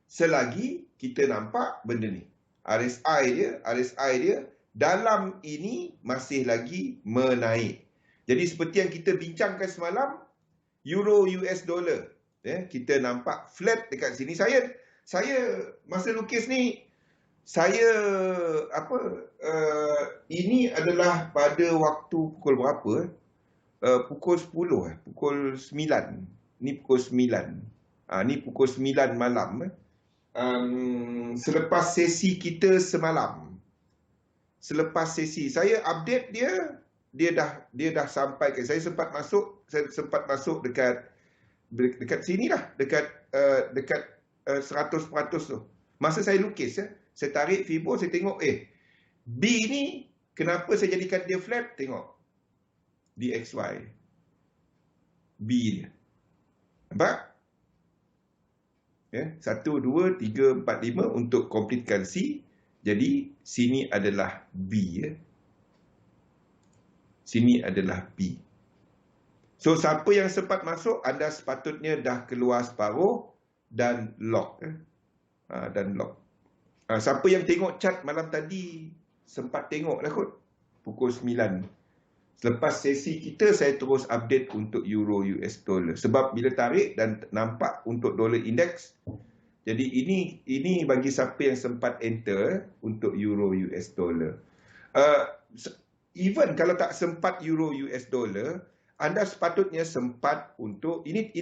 Selagi kita nampak benda ni. RSI dia dalam ini masih lagi menaik. Jadi seperti yang kita bincangkan semalam, Euro US dollar. Kita nampak flat dekat sini. Saya masa lukis ni, ini adalah pada waktu pukul berapa? Pukul 10, pukul 9. Ni pukul 9. Ni pukul 9 malam. Selepas sesi kita semalam. Selepas sesi saya update dia dah sampai ke saya sempat masuk dekat sini lah, dekat 100% tu. Masa saya lukis saya tarik Fibo, saya tengok B ni kenapa saya jadikan dia flat, tengok DXY. B dia. Nampak? Ya, 1, 2, 3, 4, 5 untuk completekan C. Jadi, sini adalah B. Ya. Sini adalah B. So, siapa yang sempat masuk, anda sepatutnya dah keluar separuh dan lock. Dan lock. Siapa yang tengok chat malam tadi, sempat tengok lah kot. Pukul 9. Selepas sesi kita, saya terus update untuk Euro US dollar. Sebab bila tarik dan nampak untuk dollar index, jadi ini bagi siapa yang sempat enter untuk Euro US dollar. Even kalau tak sempat Euro US dollar, anda sepatutnya sempat untuk, ini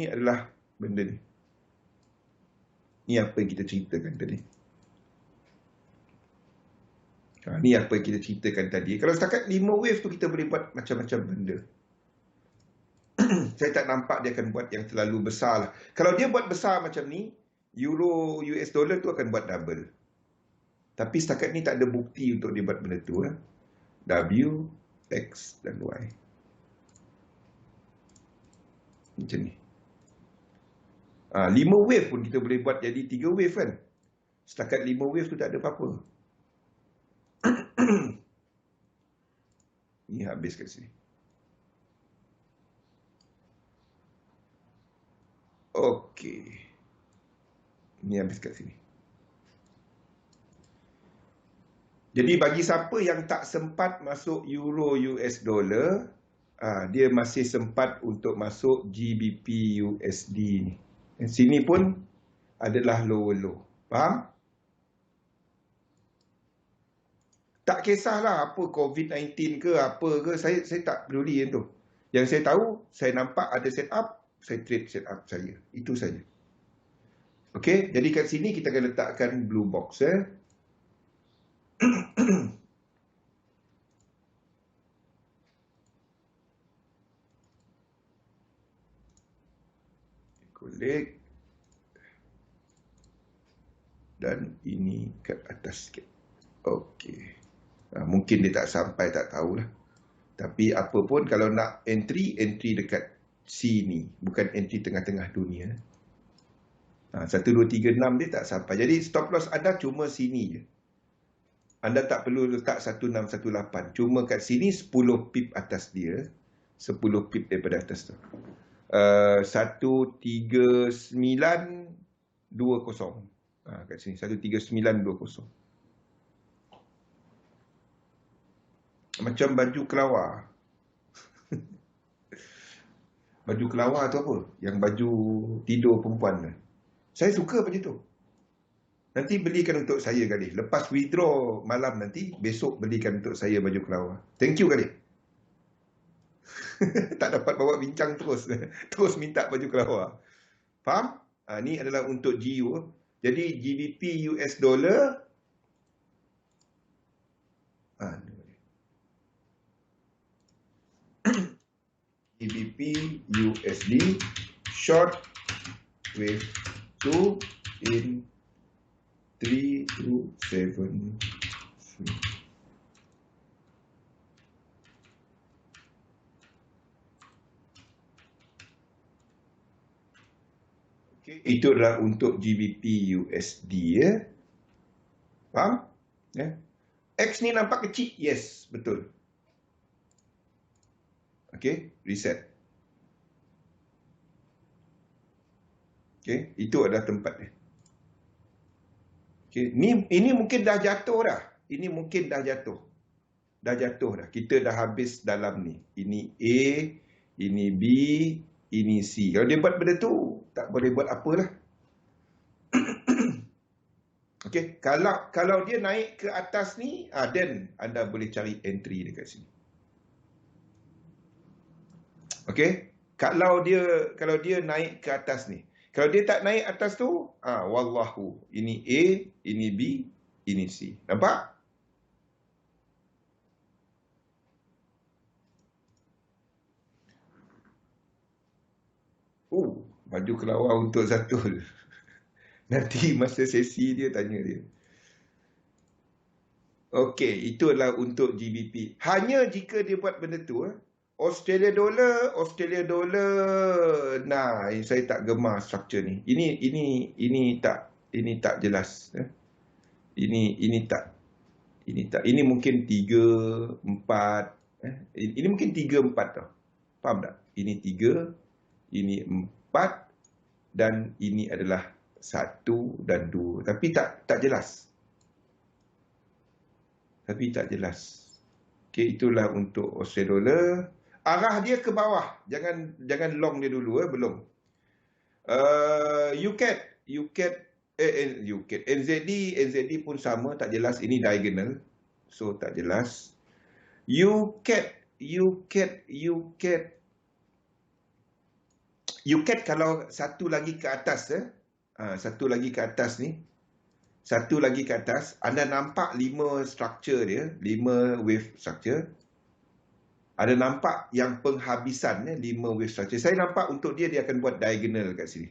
adalah benda ni. Ini apa yang kita ceritakan tadi. Ni apa yang kita ceritakan tadi. Kalau setakat 5 wave tu kita boleh buat macam-macam benda. Saya tak nampak dia akan buat yang terlalu besar lah. Kalau dia buat besar macam ni, Euro US dollar tu akan buat double. Tapi setakat ni tak ada bukti untuk dia buat benda tu. W, X dan Y. Macam ni. 5 wave pun kita boleh buat jadi 3 wave kan. Setakat 5 wave tu tak ada apa-apa. Ni habis kat sini. Okey. Ni habis kat sini. Jadi bagi siapa yang tak sempat masuk Euro US dollar, dia masih sempat untuk masuk GBP USD ni. Sini pun adalah lower low. Faham? Tak kisahlah apa COVID-19 ke apa ke, saya tak peduli yang tu. Yang saya tahu, saya nampak ada setup, saya trade setup saya. Itu saja. Okey, jadi kat sini kita akan letakkan blue box. Collect. Dan ini kat atas sikit. Okey. Mungkin dia tak sampai, tak tahulah. Tapi apa pun kalau nak entry dekat sini. Bukan entry tengah-tengah dunia. 1, 2, 3, 6 dia tak sampai. Jadi stop loss anda cuma sini je. Anda tak perlu letak 1618. Cuma kat sini 10 pip atas dia. 10 pip daripada atas tu. 13920. Kat sini 13920. Macam baju kelawar. Baju kelawar tu apa? Yang baju tidur perempuan. Saya suka baju tu. Nanti belikan untuk saya kali. Lepas withdraw malam nanti, besok belikan untuk saya baju kelawar. Thank you kali. Tak dapat bawa bincang terus. Terus minta baju kelawar. Faham? Ni adalah untuk GU. Jadi GBP US dollar. GBP USD short wave 2 in 3 to 7. Okay, itu adalah untuk GBP USD ya. Faham? Ya. X ni nampak kecil? Yes, betul. Okey, reset. Okey, itu adalah tempat dia. Okey, ini mungkin dah jatuh dah. Ini mungkin dah jatuh. Dah jatuh dah. Kita dah habis dalam ni. Ini A, ini B, ini C. Kalau dia buat benda tu, tak boleh buat apalah. Okey, kalau dia naik ke atas ni, then anda boleh cari entry dekat sini. Okey, kalau dia naik ke atas ni. Kalau dia tak naik atas tu, wallahu. Ini A, ini B, ini C. Nampak? Baju kelawar untuk Zatul. Nanti masa sesi dia tanya dia. Okey, itu adalah untuk GBP. Hanya jika dia buat benda tu, Australia dollar. Nah, saya tak gemar structure ni. Ini tak jelas. Ini tak. Ini mungkin 3, 4. Ini mungkin 3, 4 tau. Faham tak? Ini 3, ini 4 dan ini adalah 1 dan 2. Tapi tak jelas. Okey, itulah untuk Australia dollar. Arah dia ke bawah. Jangan long dia dulu, belum. UCAD, NZD pun sama, tak jelas. Ini diagonal, so tak jelas. UCAD kalau satu lagi ke atas, satu lagi ke atas ni, anda nampak 5 structure dia, 5 wave structure. Ada nampak yang penghabisan 5 wave structure. Saya nampak untuk dia akan buat diagonal kat sini.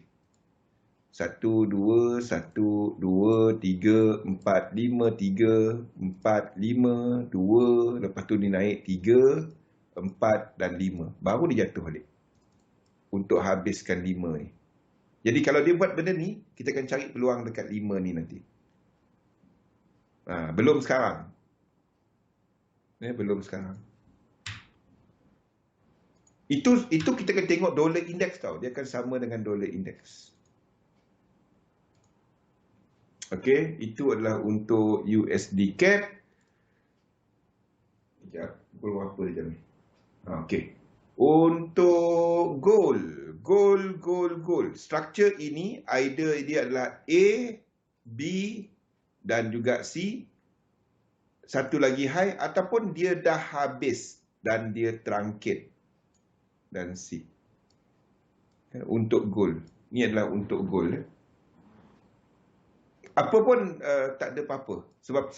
1, 2, 1, 2, 3, 4, 5, 3, 4, 5, 2. Lepas tu dia naik 3, 4 dan 5. Baru dia jatuh balik. Untuk habiskan 5 ni. Jadi kalau dia buat benda ni, kita akan cari peluang dekat 5 ni nanti. Belum sekarang. Belum sekarang. Itu kita akan tengok dollar index tau. Dia akan sama dengan dollar index. Okey, itu adalah untuk USD CAD. Sekejap, pukul berapa dia jam ni? Okey. Untuk gold. Structure ini either dia adalah A, B dan juga C. Satu lagi high ataupun dia dah habis dan dia truncated. Dan C. Untuk gold. Ini adalah untuk gold. Apa pun tak ada apa-apa. Sebab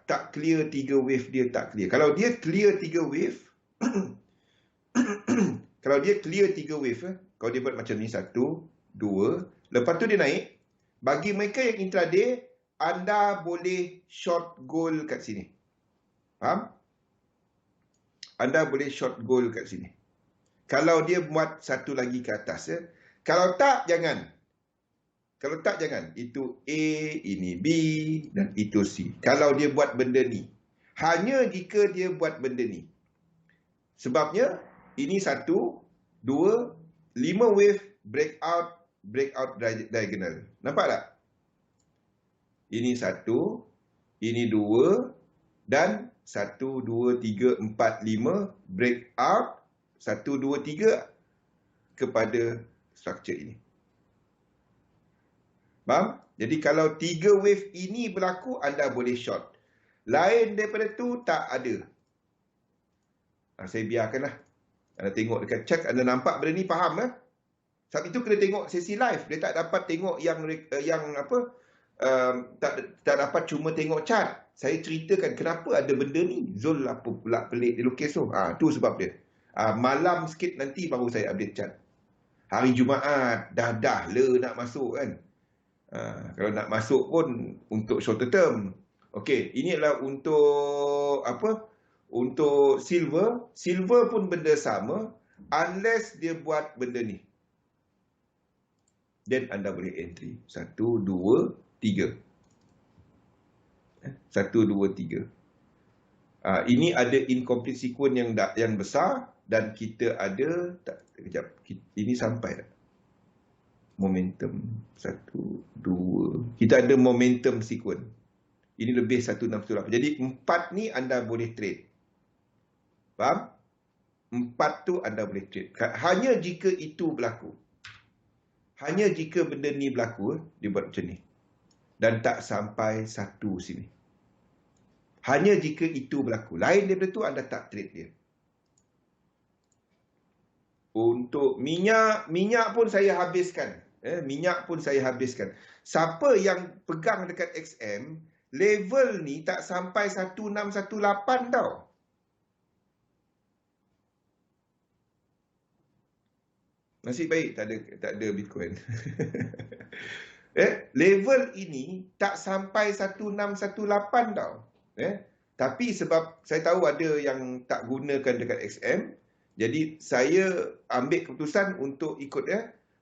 tak clear 3 wave dia, tak clear. Kalau dia clear 3 wave, kalau dia clear 3 wave, kalau dia buat macam ni, 1, 2, lepas tu dia naik, bagi mereka yang intraday, anda boleh short gold kat sini. Faham? Anda boleh short gold kat sini. Kalau dia buat satu lagi ke atas. Kalau tak, jangan. Itu A, ini B, dan itu C. Kalau dia buat benda ni. Hanya jika dia buat benda ni. Sebabnya, ini 1, 2, 5 wave, breakout diagonal. Nampak tak? Ini 1, ini 2, dan 1, 2, 3, 4, 5, breakout, 1, 2, 3 kepada structure ini. Faham? Jadi kalau 3 wave ini berlaku, anda boleh short. Lain daripada tu, tak ada. Saya biarkanlah. Anda tengok dekat chart, anda nampak benda ni, faham? Sebab itu kena tengok sesi live. Dia tak dapat tengok yang apa, tak dapat cuma tengok chart. Saya ceritakan kenapa ada benda ni. Zul apa pula pelik dia lukis tu. Tu sebab dia. Malam sikit nanti baru saya update chart. Hari Jumaat dah nak masuk kan. Kalau nak masuk pun untuk short term. Okey, ini adalah untuk apa? Untuk silver. Silver pun benda sama unless dia buat benda ni. Then anda boleh entry. 1, 2, 3. 1, 2, 3. Ini ada incomplete sequence yang besar dan kita ada kejap. Ini sampai tak? Momentum 1, 2. Kita ada momentum sequence. Ini lebih 1618. Jadi 4 ni anda boleh trade. Faham? 4 tu anda boleh trade. Hanya jika itu berlaku. Hanya jika benda ni berlaku, dia buat macam ni. Dan tak sampai 1 sini. Hanya jika itu berlaku. Lain daripada tu, anda tak trade dia. Untuk minyak pun saya habiskan. Minyak pun saya habiskan. Siapa yang pegang dekat XM, level ni tak sampai 1618 tau. Nasib baik tak ada Bitcoin. Level ini tak sampai 1618 tau. Tapi sebab saya tahu ada yang tak gunakan dekat XM, Jadi saya ambil keputusan untuk ikut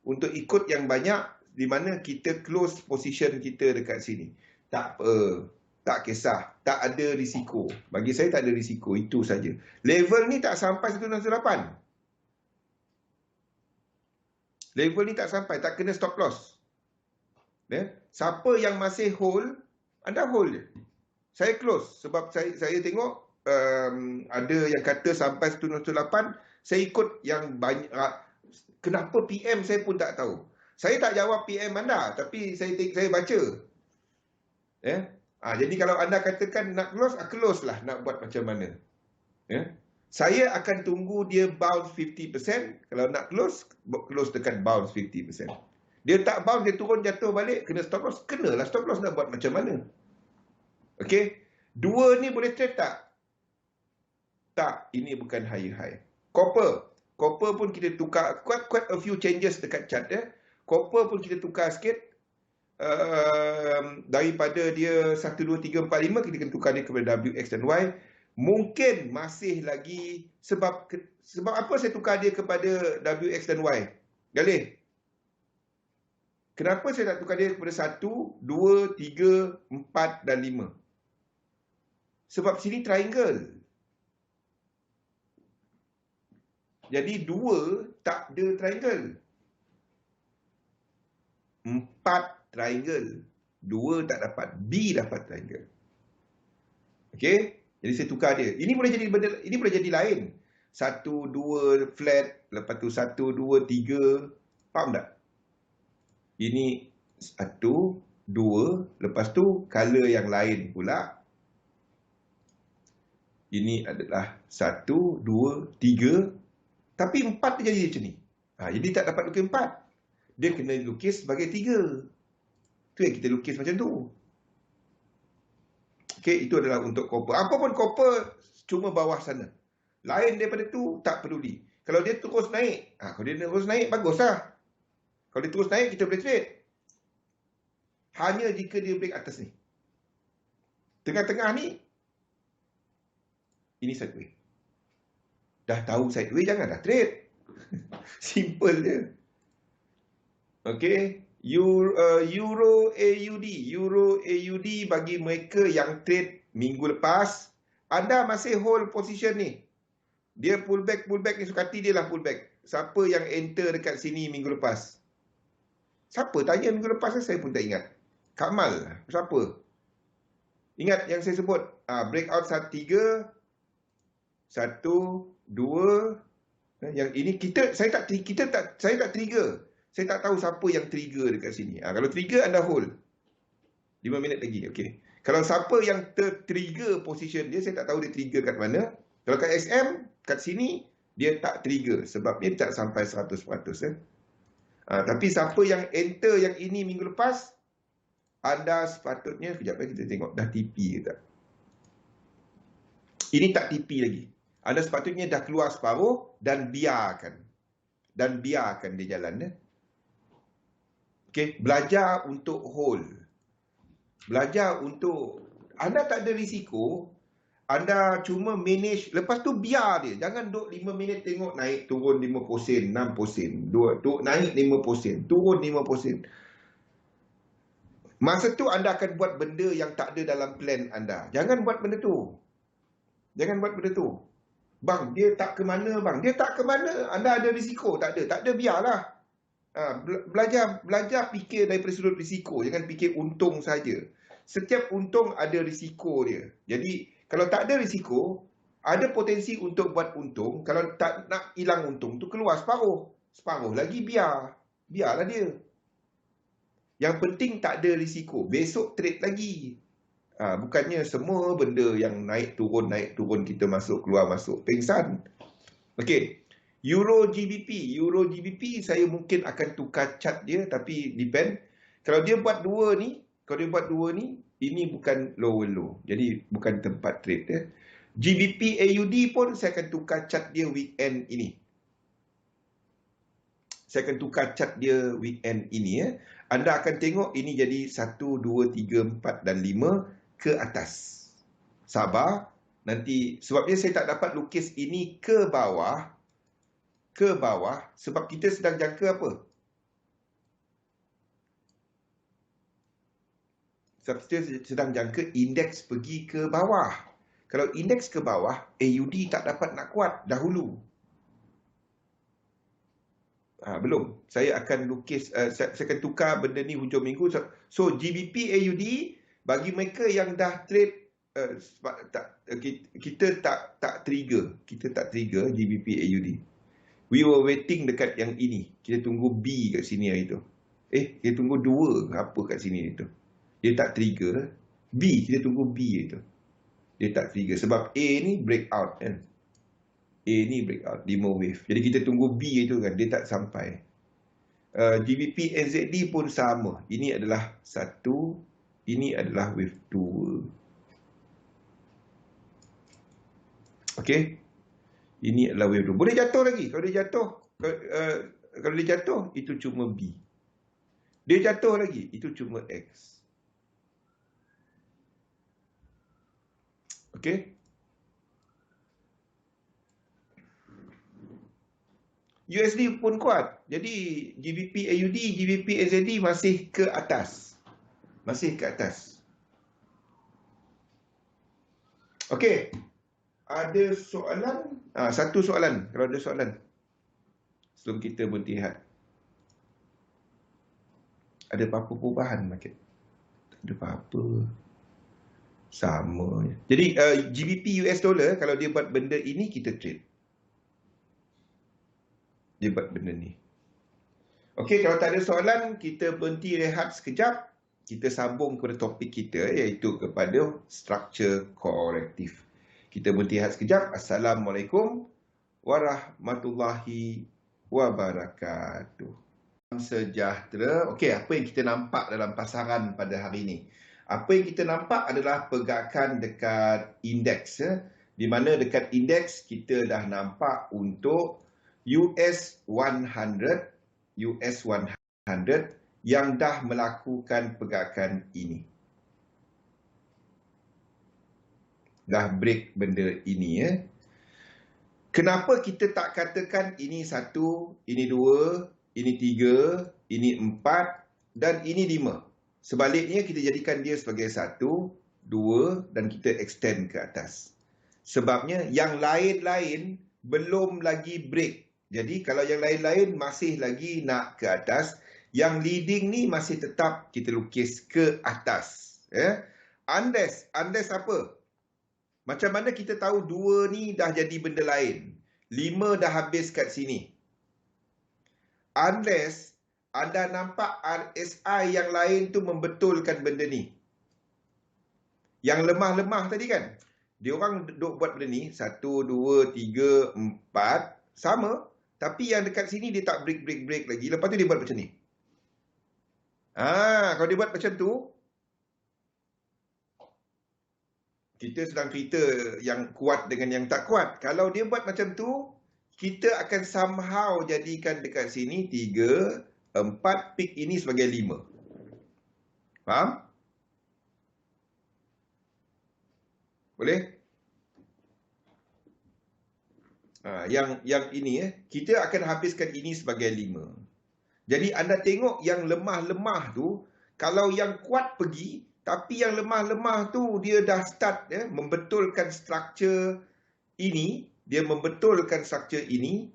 untuk ikut yang banyak di mana kita close position kita dekat sini. Tak apa, tak kisah, tak ada risiko. Bagi saya tak ada risiko, itu saja. Level ni tak sampai 168. Level ni tak sampai, tak kena stop loss. Siapa yang masih hold, anda hold je. Saya close sebab saya tengok ada yang kata sampai 108, saya ikut yang banyak. Kenapa PM saya pun tak tahu. Saya tak jawab PM anda, tapi saya baca. Jadi kalau anda katakan nak close lah, nak buat macam mana. Saya akan tunggu dia bounce 50%. Kalau nak close dekat bounce 50%. Dia tak bounce, dia turun jatuh balik, kena stop loss. Kenalah stop loss, nak buat macam mana. Okey. Dua ni boleh trade tak? Tak, ini bukan higher high. Copper pun kita tukar quite a few changes dekat chart Copper pun kita tukar sikit. Daripada dia 1, 2, 3, 4, 5, kita kena tukar dia kepada WX dan Y. Mungkin masih lagi sebab apa saya tukar dia kepada WX dan Y? Galih. Kenapa saya tak tukar dia kepada 1, 2, 3, 4 dan 5? Sebab sini triangle. Jadi 2 tak ada triangle. 4 triangle. 2 tak dapat. B dapat triangle. Okey? Jadi saya tukar dia. Ini boleh jadi benda, ini boleh jadi lain. 1, 2 flat, lepas tu 1, 2, 3. Faham tak? Ini 1, 2, lepas tu color yang lain pula. Ini adalah 1, 2, 3. Tapi 4 dia jadi macam ni. Jadi tak dapat lukis 4. Dia kena lukis sebagai 3. Tu yang kita lukis macam tu. Okey, itu adalah untuk copper. Apa pun copper cuma bawah sana. Lain daripada tu tak peduli. Kalau dia terus naik, kalau dia terus naik baguslah. Kalau dia terus naik kita boleh trade. Hanya jika dia break atas ni. Tengah-tengah ni ini sideways. Dah tahu sideways, janganlah trade. Simple je. Okey. Euro AUD bagi mereka yang trade minggu lepas, anda masih hold position ni. Dia pullback ni suka hati dia lah pullback. Siapa yang enter dekat sini minggu lepas? Siapa tanya minggu lepas? Saya pun tak ingat. Kamal, siapa? Ingat yang saya sebut, breakout 3, 1, 2. Yang ini saya tak trigger. Saya tak tahu siapa yang trigger dekat sini. Kalau trigger, anda hold. 5 minit lagi. Okey. Kalau siapa yang trigger position dia, saya tak tahu dia trigger kat mana. Kalau kat SM, kat sini, dia tak trigger. Sebab dia tak sampai 100%. Tapi siapa yang enter yang ini minggu lepas, anda sepatutnya, kejap lagi kita tengok, dah TP ke tak. Ini tak TP lagi. Anda sepatutnya dah keluar separuh dan biarkan. Dia jalan. Okey, belajar untuk hold. Belajar untuk, anda tak ada risiko, anda cuma manage, lepas tu biar dia. Jangan duduk 5 minit tengok naik, turun 5%, 6%, naik 5%, turun 5%. Masa tu anda akan buat benda yang tak ada dalam plan anda. Jangan buat benda tu. Bang, dia tak ke mana bang? Dia tak ke mana? Anda ada risiko? Tak ada, biarlah. Belajar fikir daripada sudut risiko. Jangan fikir untung saja. Setiap untung ada risiko dia. Jadi, kalau tak ada risiko, ada potensi untuk buat untung. Kalau tak nak hilang untung tu, keluar separuh. Separuh lagi biarlah dia. Yang penting tak ada risiko. Besok trade lagi. Bukannya semua benda yang naik turun kita masuk keluar masuk. Pengsan. Okey. Euro GBP saya mungkin akan tukar chart dia, tapi depend. Kalau dia buat dua ni, ini bukan lower low. Jadi bukan tempat trade. GBP AUD pun saya akan tukar chart dia weekend ini. Anda akan tengok ini jadi 1, 2, 3, 4 dan 5 ke atas. Sabar. Nanti sebabnya saya tak dapat lukis ini ke bawah. ke bawah sebab kita sedang jangka apa? Sebab kita sedang jangka indeks pergi ke bawah. Kalau indeks ke bawah, AUD tak dapat nak kuat dahulu. Belum. Saya akan lukis, saya akan tukar benda ni hujung minggu. So, GBP AUD, bagi mereka yang dah trade, kita tak trigger. Kita tak trigger GBP AUD. We were waiting dekat yang ini. Kita tunggu B kat sini hari tu. Kita tunggu 2 apa kat sini itu. Dia tak trigger. B, kita tunggu B itu. Dia tak trigger. Sebab A ni breakout kan. A ni breakout, 5 wave. Jadi kita tunggu B itu kan, dia tak sampai. GBP NZD pun sama. Ini adalah 1, ini adalah wave 2. Okey. Ini adalah wave 2. Boleh jatuh lagi. Kalau dia jatuh, kalau dia jatuh, itu cuma B. Dia jatuh lagi, itu cuma X. Okey. USD pun kuat. Jadi GBP AUD, GBP NZD masih ke atas. Masih ke atas. Okey. Ada soalan? Satu soalan. Kalau ada soalan. Sebelum kita berhenti. Ada apa-apa perubahan market? Tak ada apa-apa. Sama. Jadi GBP US dollar, kalau dia buat benda ini, kita trade. Dia buat benda ni. Okey, kalau tak ada soalan, kita berhenti rehat sekejap. Kita sambung kepada topik kita, iaitu kepada structure korektif. Kita berhenti rehat sekejap. Assalamualaikum warahmatullahi wabarakatuh. Sejahtera. Okey, apa yang kita nampak dalam pasaran pada hari ini? Apa yang kita nampak adalah pergerakan dekat indeks. Di mana dekat indeks kita dah nampak untuk US 100 yang dah melakukan pergerakan ini. Dah break benda ini. Kenapa kita tak katakan ini 1, ini 2, ini 3, ini 4 dan ini 5? Sebaliknya kita jadikan dia sebagai 1, 2 dan kita extend ke atas. Sebabnya yang lain-lain belum lagi break. Jadi kalau yang lain-lain masih lagi nak ke atas, yang leading ni masih tetap kita lukis ke atas. Unless apa? Macam mana kita tahu 2 ni dah jadi benda lain? 5 dah habis kat sini. Unless anda nampak RSI yang lain tu membetulkan benda ni. Yang lemah-lemah tadi kan? Dia orang duk buat benda ni. 1, 2, 3, 4. Sama. Tapi yang dekat sini dia tak break lagi. Lepas tu dia buat macam ni. Kalau dia buat macam tu, kita sedang cerita yang kuat dengan yang tak kuat. Kalau dia buat macam tu, kita akan somehow jadikan dekat sini 3, 4, peak ini sebagai 5. Faham? Boleh? Yang ini kita akan habiskan ini sebagai 5. Jadi anda tengok yang lemah-lemah tu, kalau yang kuat pergi, tapi yang lemah-lemah tu dia dah start membetulkan struktur ini, dia membetulkan struktur ini.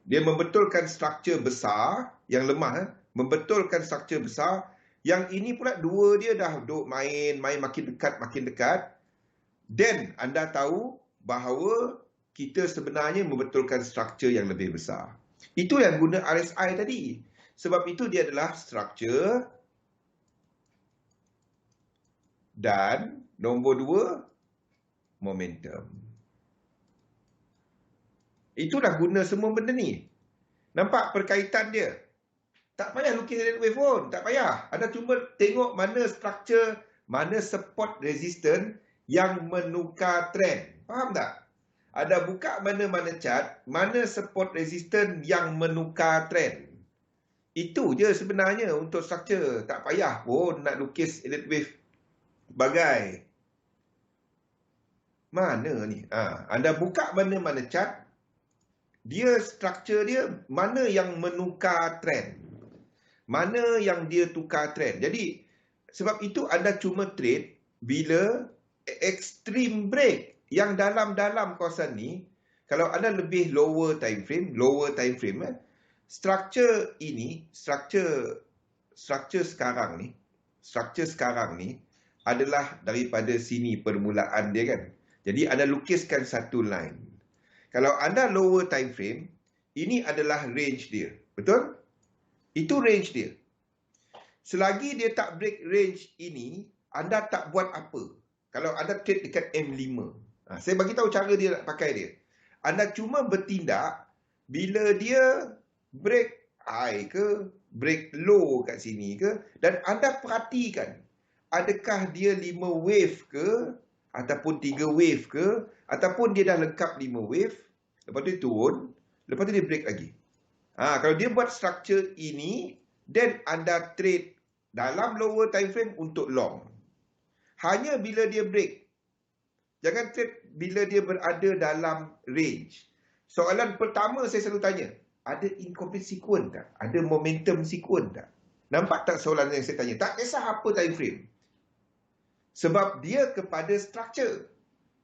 Dia membetulkan struktur besar yang lemah, membetulkan struktur besar. Yang ini pula 2 dia dah duk main makin dekat. Then anda tahu bahawa kita sebenarnya membetulkan struktur yang lebih besar. Itu yang guna RSI tadi. Sebab itu dia adalah struktur dan nombor 2 momentum. Itulah guna semua benda ni. Nampak perkaitan dia? Tak payah lukis red wave pun. Tak payah. Anda cuma tengok mana struktur, mana support resistance yang menukar trend. Faham tak? Ada buka mana-mana chart, mana support resistance yang menukar trend. Itu je sebenarnya untuk struktur. Tak payah pun nak lukis red wave bagai. Mana ni? Anda buka mana-mana chart, dia structure dia mana yang menukar trend, mana yang dia tukar trend. Jadi sebab itu anda cuma trade bila extreme break yang dalam-dalam kawasan ni. Kalau anda lebih lower time frame, structure ini, structure sekarang ni adalah daripada sini permulaan dia kan. Jadi anda lukiskan satu line. Kalau anda lower time frame, ini adalah range dia. Betul? Itu range dia. Selagi dia tak break range ini, anda tak buat apa. Kalau anda trade dekat M5. Saya bagi tahu cara dia nak pakai dia. Anda cuma bertindak bila dia break high ke, break low kat sini ke, dan anda perhatikan adakah dia 5 wave ke, ataupun 3 wave ke, ataupun dia dah lengkap 5 wave, lepas tu dia turun, lepas tu dia break lagi. Kalau dia buat structure ini, then anda trade dalam lower time frame untuk long. Hanya bila dia break. Jangan trade bila dia berada dalam range. Soalan pertama saya selalu tanya, ada incomplete sequence tak? Ada momentum sequence tak? Nampak tak soalan yang saya tanya? Tak kisah apa time frame. Sebab dia kepada structure.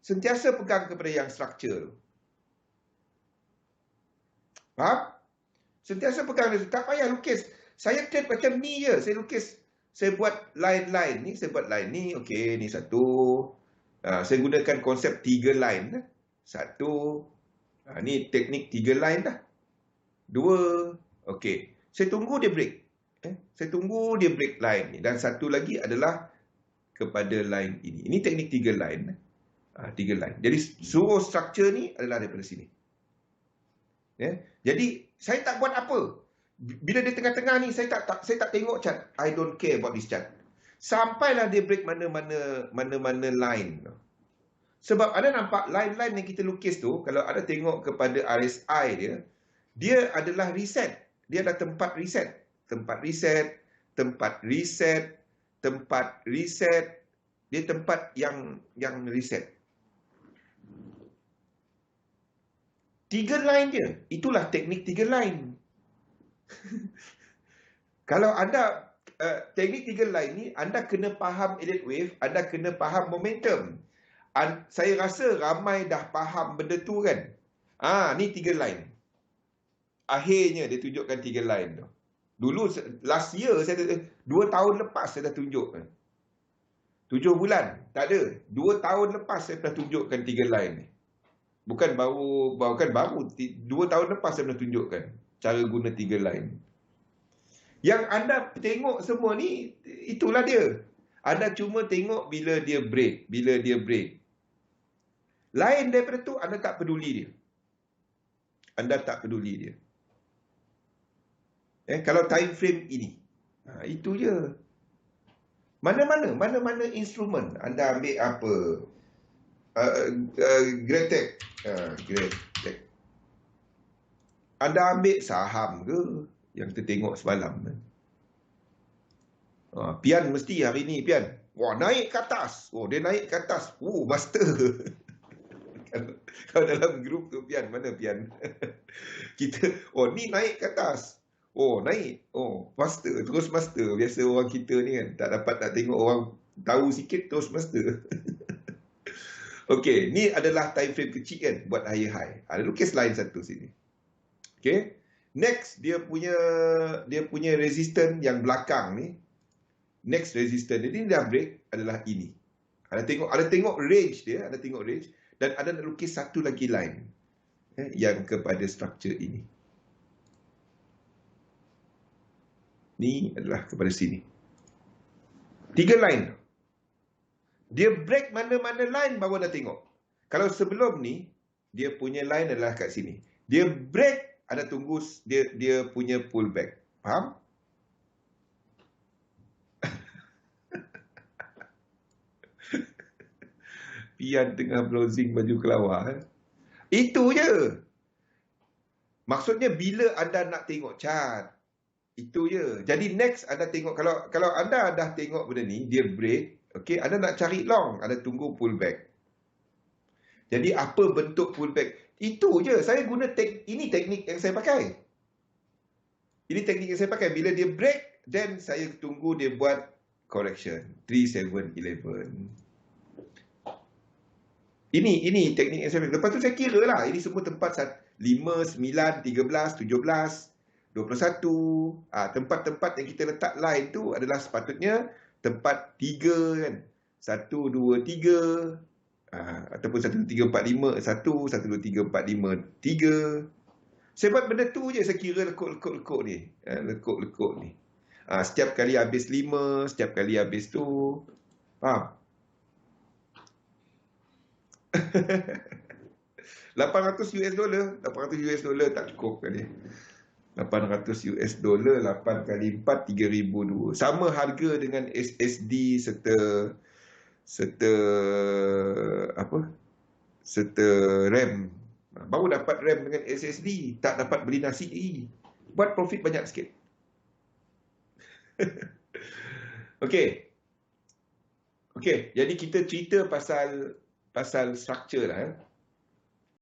Sentiasa pegang kepada yang structure. Faham? Sentiasa pegang dia. Tak payah lukis. Saya trade macam ni je. Saya lukis. Saya buat line-line ni. Saya buat line ni. Okey, ni satu. Saya gunakan konsep 3 line. Satu. Ni teknik 3 line dah. 2. Okey. Saya tunggu dia break. Saya tunggu dia break line ni. Dan satu lagi adalah kepada line ini. Ini teknik 3 line. 3 line. Jadi seluruh structure ni adalah daripada sini. Jadi saya tak buat apa. Bila dia tengah-tengah ni, saya tak tengok chart. I don't care about this chart. Sampailah dia break mana-mana line. Sebab anda nampak line-line yang kita lukis tu, kalau anda tengok kepada RSI dia, dia adalah reset. Dia adalah tempat reset. Tempat reset, tempat reset, tempat reset. Dia tempat yang reset. 3 line je. Itulah teknik 3 line. Kalau anda teknik 3 line ni, anda kena faham elliott wave, anda kena faham momentum. Saya rasa ramai dah faham benda tu kan. Ni 3 line. Akhirnya dia tunjukkan 3 line tu. Dulu last year, 2 tahun lepas saya dah tunjuk. 7 bulan, tak ada. 2 tahun lepas saya pernah tunjukkan 3 line ni. Bukan baru 2 tahun lepas saya pernah tunjukkan cara guna 3 line. Yang anda tengok semua ni, itulah dia. Anda cuma tengok bila dia break. Bila dia break. Lain daripada tu, anda tak peduli dia. Anda tak peduli dia. Kalau time frame ini. Itu je. Mana-mana instrumen. Anda ambil apa? Gretek. Gretek. Anda ambil saham ke? Yang kita tengok semalam. Pian mesti hari ni, Pian. Wah, naik ke atas. Oh, dia naik ke atas. Master. Kalau dalam grup tu, Pian, mana Pian? Kita, ni naik ke atas. Naik. Master. Terus master. Biasa orang kita ni kan, tak dapat nak tengok orang tahu sikit, terus master. Okey, ni adalah time frame kecil kan, buat high. Ada lukis line satu sini. Okey. Next, dia punya resistance yang belakang ni. Next resistance dia ni dah break adalah ini. Ada tengok range dia, dan ada nak lukis satu lagi line yang kepada structure ini. Ni adalah kepada sini. 3 line. Dia break mana-mana line baru dah tengok. Kalau sebelum ni, dia punya line adalah kat sini. Dia break, ada tunggu dia punya pullback. Faham? Pian tengah browsing baju kelawar. Itu je. Maksudnya bila anda nak tengok chart. Itu je. Jadi next anda tengok. Kalau anda dah tengok benda ni, dia break. Okey, anda nak cari long. Anda tunggu pullback. Jadi apa bentuk pullback? Itu je. Saya guna ini teknik yang saya pakai. Ini teknik yang saya pakai. Bila dia break, then saya tunggu dia buat correction. 3, 7, 11. Ini teknik yang saya pakai. Lepas tu saya kira lah. Ini semua tempat 5, 9, 13, 17, 21. Tempat-tempat yang kita letak line tu adalah sepatutnya tempat 3 kan. 1, 2, 3. Ataupun 1, 2, 3, 4, 5. 1, 1, 2, 3, 4, 5, 3. Saya buat benda tu je. Saya kira lekuk-lekuk ni. Lekuk-lekuk ni. Setiap kali habis 5, setiap kali habis tu. Faham? 800 US dollar. 800 US dollar tak cukup kali. 800 US dollar 8 kali 4 3,002. Sama harga dengan SSD serta RAM. Baru dapat RAM dengan SSD, tak dapat beli nasi. Buat profit banyak sikit. Okey, jadi kita cerita pasal structure lah.